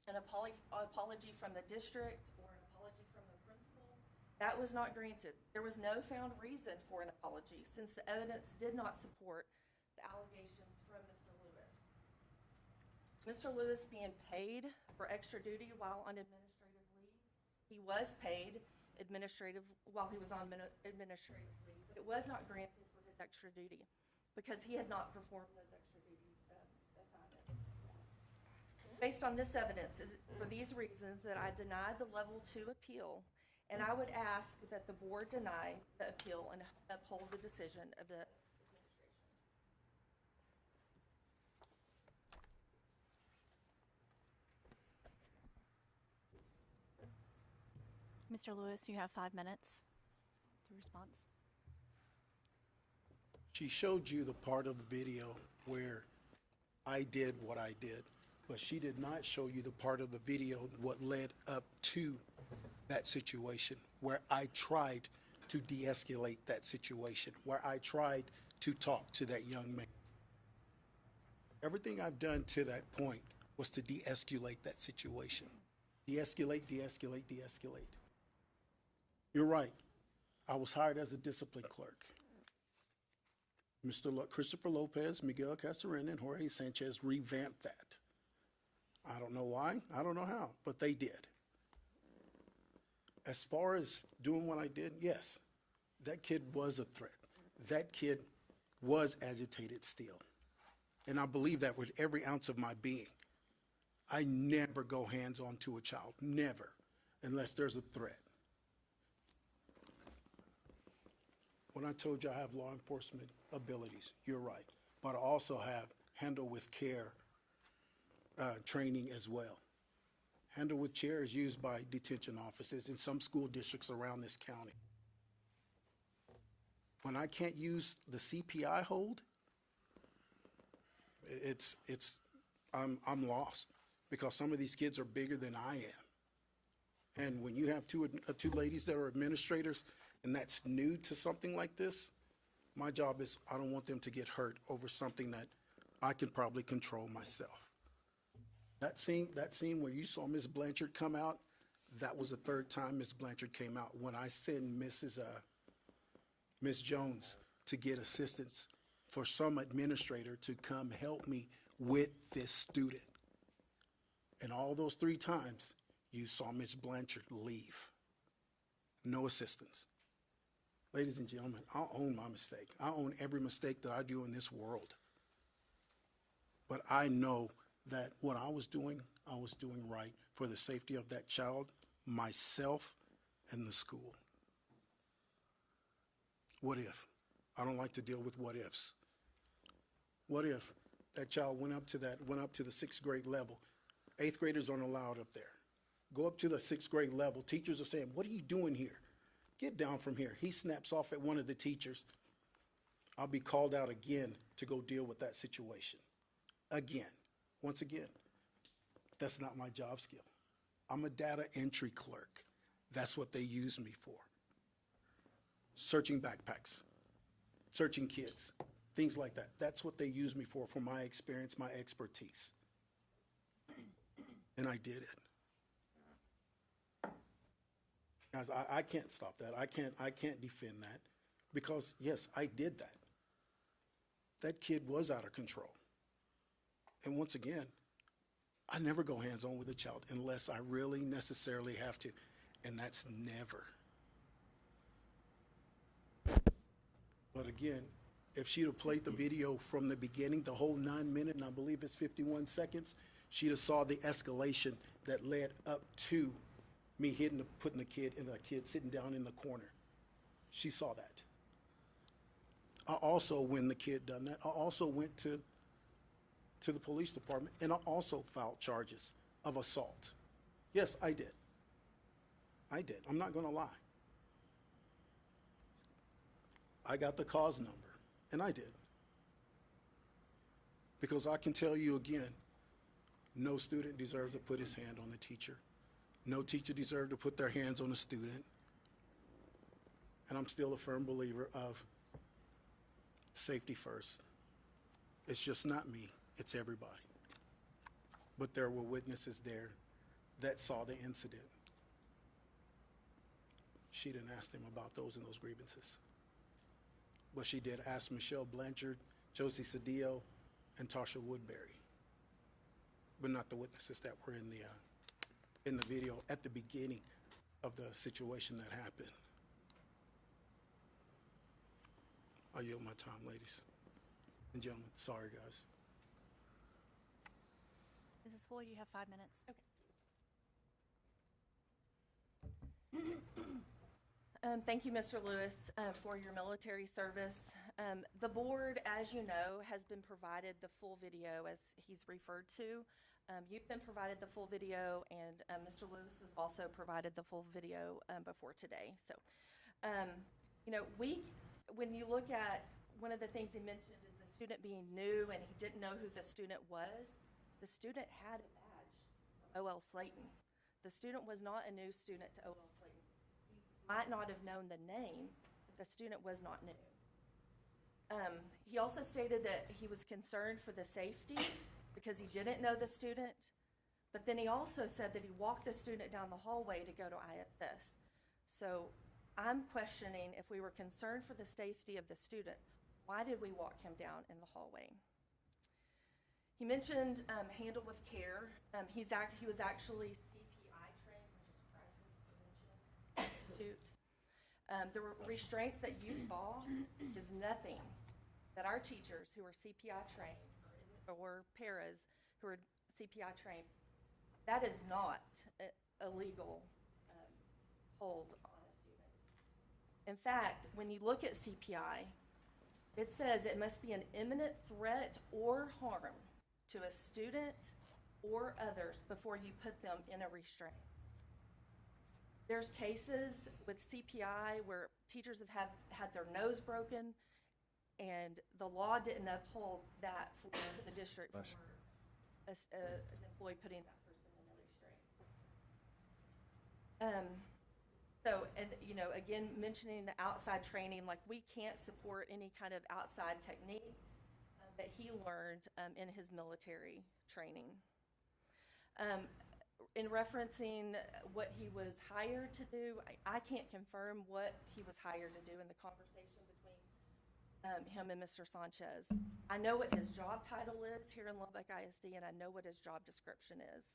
an apology from the district or an apology from the principal, that was not granted. There was no found reason for an apology since the evidence did not support the allegations from Mr. Lewis. Mr. Lewis being paid for extra duty while on administrative leave, he was paid while he was on administrative leave, but it was not granted for his extra duty because he had not performed those extra duty assignments. Based on this evidence, for these reasons that I denied the level 2 appeal, and I would ask that the board deny the appeal and uphold the decision of the administration. Mr. Lewis, you have 5 minutes to respond. She showed you the part of the video where I did what I did, but she did not show you the part of the video what led up to that situation, where I tried to de-escalate that situation, where I tried to talk to that young man. Everything I've done to that point was to de-escalate that situation. De-escalate, de-escalate, de-escalate. You're right. I was hired as a discipline clerk. Christopher Lopez, Miguel Casarena, and Jorge Sanchez revamped that. I don't know why, I don't know how, but they did. As far as doing what I did, yes, that kid was a threat. That kid was agitated still. And I believe that with every ounce of my being. I never go hands-on to a child, never, unless there's a threat. When I told you I have law enforcement abilities, you're right. But I also have handle with care training as well. Handle with care is used by detention officers in some school districts around this county. When I can't use the CPI hold, I'm lost, because some of these kids are bigger than I am. And when you have two ladies that are administrators and that's new to something like this, my job is I don't want them to get hurt over something that I can probably control myself. That scene where you saw Ms. Blanchard come out, that was the third time Ms. Blanchard came out. When I sent Ms. Jones to get assistance for some administrator to come help me with this student. And all those 3 times, you saw Ms. Blanchard leave. No assistance. Ladies and gentlemen, I'll own my mistake. I own every mistake that I do in this world. But I know that what I was doing right for the safety of that child, myself, and the school. What if? I don't like to deal with what ifs. What if that child went up to the 6th grade level? 8th graders aren't allowed up there. Go up to the 6th grade level. Teachers are saying, "What are you doing here? Get down from here." He snaps off at one of the teachers. I'll be called out again to go deal with that situation. Again. Once again, that's not my job skill. I'm a data entry clerk. That's what they use me for. Searching backpacks, searching kids, things like that. That's what they use me for my experience, my expertise. And I did it. Guys, I can't stop that. I can't defend that, because yes, I did that. That kid was out of control. And once again, I never go hands-on with a child unless I really necessarily have to, and that's never. But again, if she'd have played the video from the beginning, the whole 9 minute, and I believe it's 51 seconds, she'd have saw the escalation that led up to me putting the kid and the kid sitting down in the corner. She saw that. I also, when the kid done that, I also went to the police department, and I also filed charges of assault. Yes, I did. I'm not gonna lie. I got the cause number, and I did. Because I can tell you again, no student deserves to put his hand on a teacher. No teacher deserves to put their hands on a student. And I'm still a firm believer of safety first. It's just not me, it's everybody. But there were witnesses there that saw the incident. She didn't ask them about those in those grievances. But she did ask Michelle Blanchard, Josie Cedillo, and Tasha Woodbury. But not the witnesses that were in the video at the beginning of the situation that happened. I yield my time, ladies and gentlemen. Sorry, guys. Mrs. Floyd, you have 5 minutes. Thank you, Mr. Lewis, for your military service. The board, as you know, has been provided the full video, as he's referred to. You've been provided the full video, and Mr. Lewis was also provided the full video before today. So, when you look at one of the things he mentioned is the student being new and he didn't know who the student was. the student had a badge from O.L. Slayton. The student was not a new student to O.L. Slayton. He might not have known the name, but the student was not new. He also stated that he was concerned for the safety because he didn't know the student, but then he also said that he walked the student down the hallway to go to ISS. So I'm questioning if we were concerned for the safety of the student, why did we walk him down in the hallway? He mentioned handle with care. He was actually CPI trained, which is Crisis Prevention Institute. The restraints that you saw is nothing that our teachers who are CPI trained or paras who are CPI trained, that is not a legal hold on a student. In fact, when you look at CPI, it says it must be an imminent threat or harm to a student or others before you put them in a restraint. There's cases with CPI where teachers have had their nose broken and the law didn't uphold that for the district for an employee putting that person in a restraint. And again, mentioning the outside training, like we can't support any kind of outside techniques that he learned in his military training. In referencing what he was hired to do, I can't confirm what he was hired to do in the conversation between him and Mr. Sanchez. I know what his job title is here in Lubbock ISD, and I know what his job description is.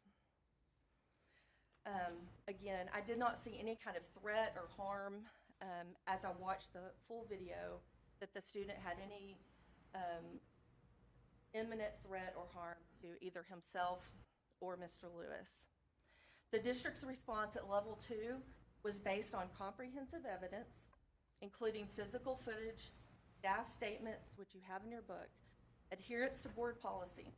Again, I did not see any kind of threat or harm as I watched the full video that the student had any imminent threat or harm to either himself or Mr. Lewis. The district's response at level 2 was based on comprehensive evidence, including physical footage, staff statements, which you have in your book, adherence to board policy.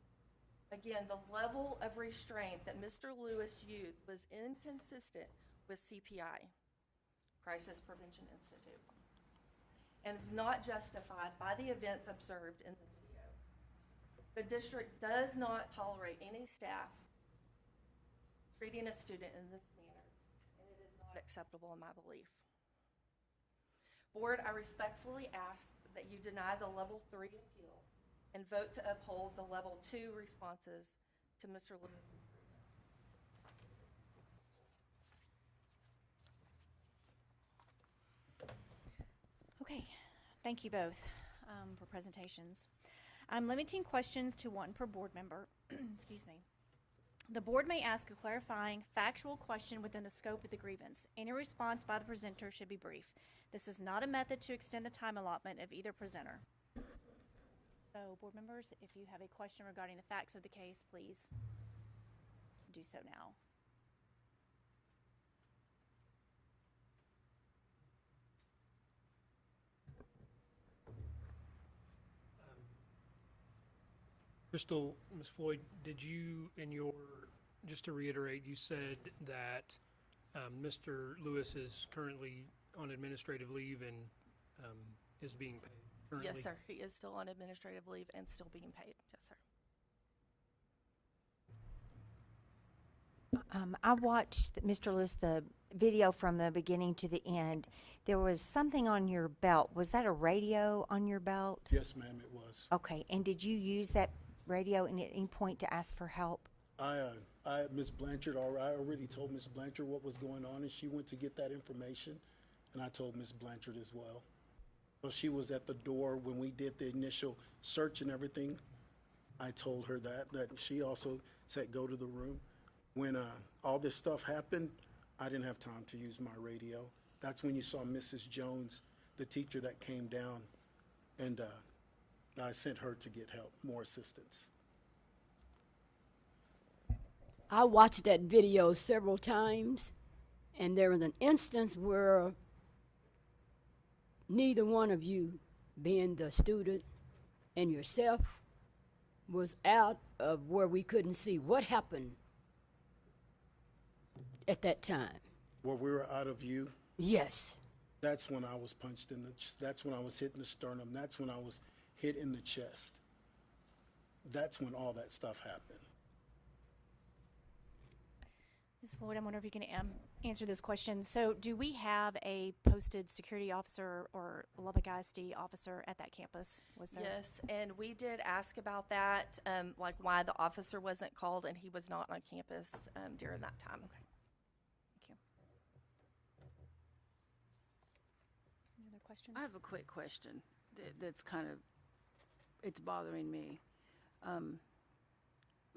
Again, the level of restraint that Mr. Lewis used was inconsistent with CPI, Crisis Prevention Institute, and is not justified by the events observed in the video. The district does not tolerate any staff treating a student in this manner, and it is not acceptable in my belief. Board, I respectfully ask that you deny the level 3 appeal and vote to uphold the level 2 responses to Mr. Lewis's grievance. Okay, thank you both for presentations. I'm limiting questions to 1 per board member. Excuse me. The board may ask a clarifying, factual question within the scope of the grievance. Any response by the presenter should be brief. This is not a method to extend the time allotment of either presenter. So, board members, if you have a question regarding the facts of the case, please do so now. Crystal, Ms. Floyd, did you, just to reiterate, you said that Mr. Lewis is currently on administrative leave and is being paid currently? Yes, sir. He is still on administrative leave and still being paid. Yes, sir. I watched, Mr. Lewis, the video from the beginning to the end. There was something on your belt. Was that a radio on your belt? Yes, ma'am, it was. Okay, and did you use that radio at any point to ask for help? Ms. Blanchard, I already told Ms. Blanchard what was going on, and she went to get that information, and I told Ms. Blanchard as well. Well, she was at the door when we did the initial search and everything. I told her that she also said, go to the room. When all this stuff happened, I didn't have time to use my radio. That's when you saw Mrs. Jones, the teacher that came down, and I sent her to get help, more assistance. I watched that video several times, and there was an instance where neither one of you, being the student and yourself, was out of where we couldn't see. What happened at that time? Where we were out of view? Yes. That's when I was punched in that's when I was hit in the sternum. That's when I was hit in the chest. That's when all that stuff happened. Ms. Floyd, I wonder if you can answer this question. So do we have a posted security officer or Lubbock ISD officer at that campus? Was there? Yes, and we did ask about that, like why the officer wasn't called, and he was not on campus during that time. Okay. Thank you. Any other questions? I have a quick question that's kind of, it's bothering me.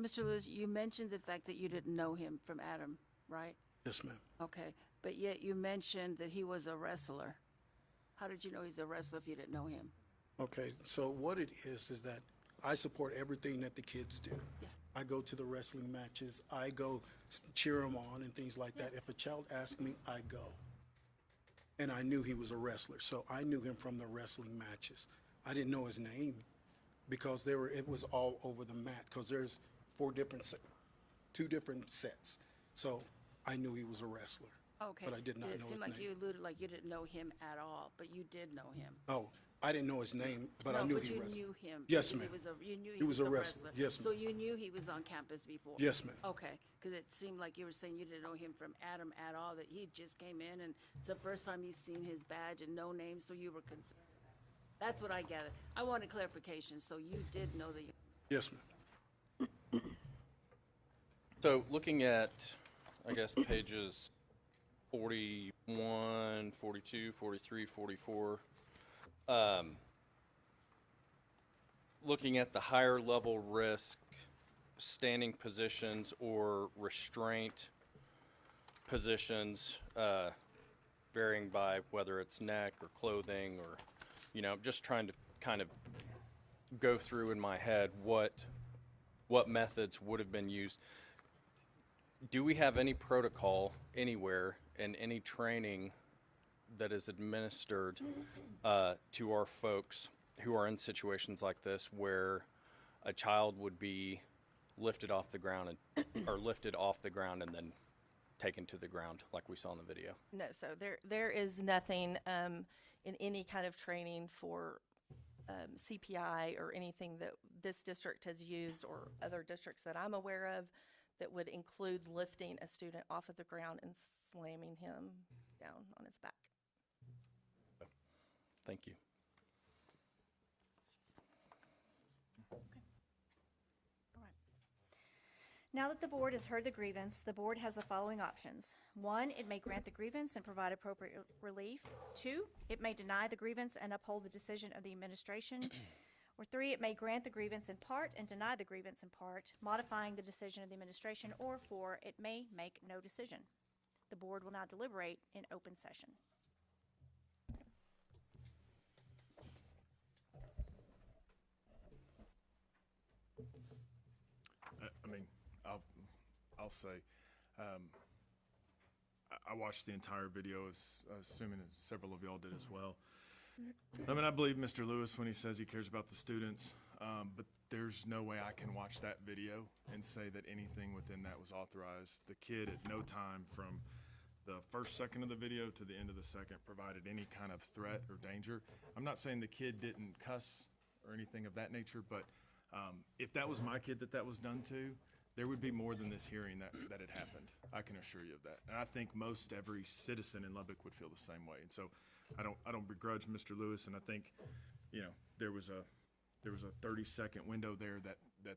Mr. Lewis, you mentioned the fact that you didn't know him from Adam, right? Yes, ma'am. Okay, but yet you mentioned that he was a wrestler. How did you know he's a wrestler if you didn't know him? Okay, so what it is that I support everything that the kids do. Yeah. I go to the wrestling matches. I go cheer them on and things like that. If a child asks me, I go. And I knew he was a wrestler, so I knew him from the wrestling matches. I didn't know his name because it was all over the mat because there's two different sets. So I knew he was a wrestler. Okay. But I did not know his It seemed like name. you alluded like you didn't know him at all, but you did know him. Oh, I didn't know his name, but I No, knew but he you was. knew him. Yes, He ma'am. you knew He was a wrestler. Yes, So ma'am. you knew he was on campus before? Yes, ma'am. Okay, because it seemed like you were saying you didn't know him from Adam at all, that he just came in and it's the first time you've seen his badge and no name, so you were concerned. That's what I gathered. I wanted clarification, so you did know the. Yes, ma'am. So looking at, I guess, pages 41, 42, 43, 44, looking at the higher level risk standing positions or restraint positions, varying by whether it's neck or clothing or, just trying to kind of go through in my head what methods would have been used. Do we have any protocol anywhere in any training that is administered to our folks who are in situations like this where a child would be lifted off the ground and then taken to the ground like we saw in the video? No, so there is nothing in any kind of training for CPI or anything that this district has used or other districts that I'm aware of that would include lifting a student off of the ground and slamming him down on his back. Thank you. Now that the board has heard the grievance, the board has the following options. 1, it may grant the grievance and provide appropriate relief. 2, it may deny the grievance and uphold the decision of the administration. Or 3, it may grant the grievance in part and deny the grievance in part, modifying the decision of the administration. Or 4, it may make no decision. The board will now deliberate in open session. I'll say, I watched the entire video, assuming several of y'all did as well. I believe Mr. Lewis when he says he cares about the students, but there's no way I can watch that video and say that anything within that was authorized. The kid at no time from the first second of the video to the end of the second provided any kind of threat or danger. I'm not saying the kid didn't cuss or anything of that nature, but if that was my kid that was done to, there would be more than this hearing that had happened. I can assure you of that. And I think most every citizen in Lubbock would feel the same way. And so I don't begrudge Mr. Lewis, and I think, there was a 30-second window there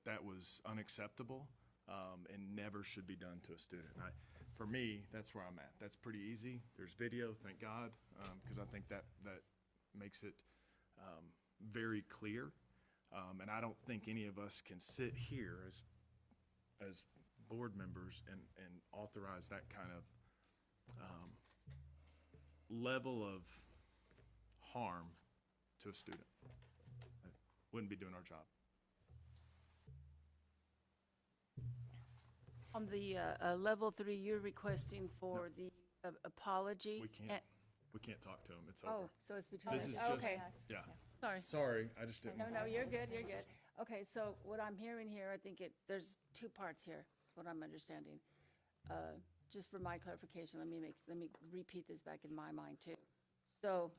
that was unacceptable and never should be done to a student. For me, that's where I'm at. That's pretty easy. There's video, thank God, because I think that makes it very clear. And I don't think any of us can sit here as board members and authorize that kind of level of harm to a student. I wouldn't be doing our job. On the level 3, you're requesting for the apology? We can't talk to him. It's over. Oh, so it's between This us. is Oh, just, okay. yeah. Sorry. Sorry, I just didn't. No, you're good, you're good. Okay, so what I'm hearing here, I think there's 2 parts here, what I'm understanding. Just for my clarification, let me repeat this back in my mind too. So,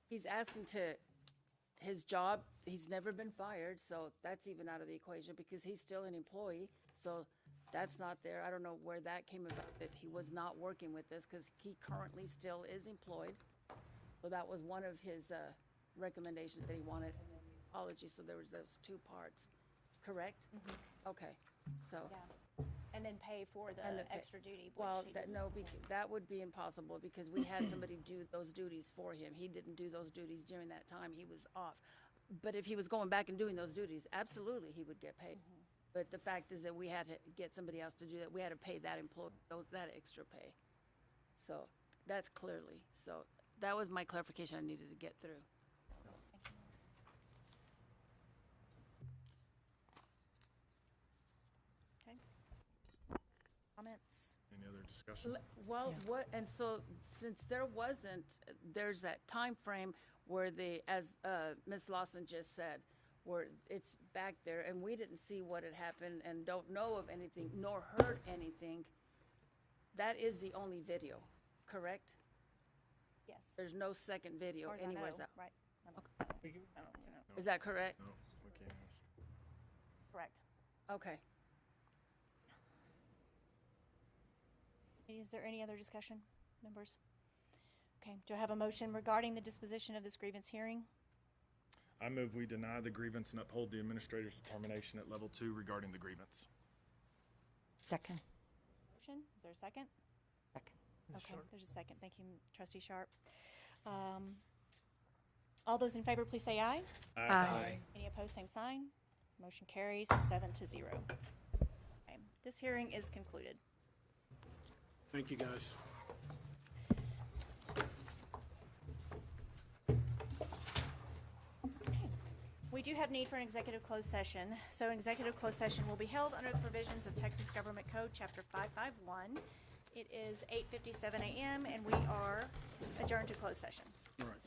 he's asking his job, he's never been fired, so that's even out of the equation because he's still an employee. So that's not there. I don't know where that came about, that he was not working with us, because he currently still is employed. So that was one of his recommendations that he wanted, and then the apology, so there was those two parts, correct? Okay, so. Yeah. And then pay for And the the pay- extra duty. which Well, he that, didn't. no, that would be impossible, because we had somebody do those duties for him. He didn't do those duties during that time he was off. But if he was going back and doing those duties, absolutely, he would get paid. But the fact is that we had to get somebody else to do that. We had to pay that employee, that extra pay. So that's clearly, so that was my clarification I needed to get through. Okay. Comments? Any other discussion? Well, what, and so, since there wasn't, there's that time frame where as Ms. Lawson just said, where it's back there, and we didn't see what had happened and don't know of anything, nor heard anything, that is the only video, correct? Yes. There's no second video Or as I anywhere know, else. right. I don't know. Is that correct? No, we can't ask. Correct. Okay. Is there any other discussion, members? Okay, do I have a motion regarding the disposition of this grievance hearing? I move we deny the grievance and uphold the administrator's determination at level 2 regarding the grievance. Second. Motion, is there a second? Second. Okay, there's a second. Thank you, Trustee Sharp. All those in favor, please say aye. Aye. Any opposed, same sign. Motion carries 7-0. Okay, this hearing is concluded. Thank you, guys. We do have need for an executive closed session. So executive closed session will be held under the provisions of Texas Government Code, Chapter 551. It is 8:57 a.m. and we are adjourned to closed session. All right.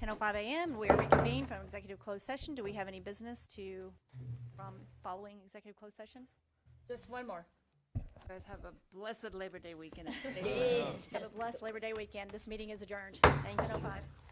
10:05 a.m. We are reconvened from executive closed session. Do we have any business from following executive closed session? Just one more. You guys have a blessed Labor Day weekend. Have a blessed Labor Day weekend. This meeting is adjourned. Thank you. 10:05.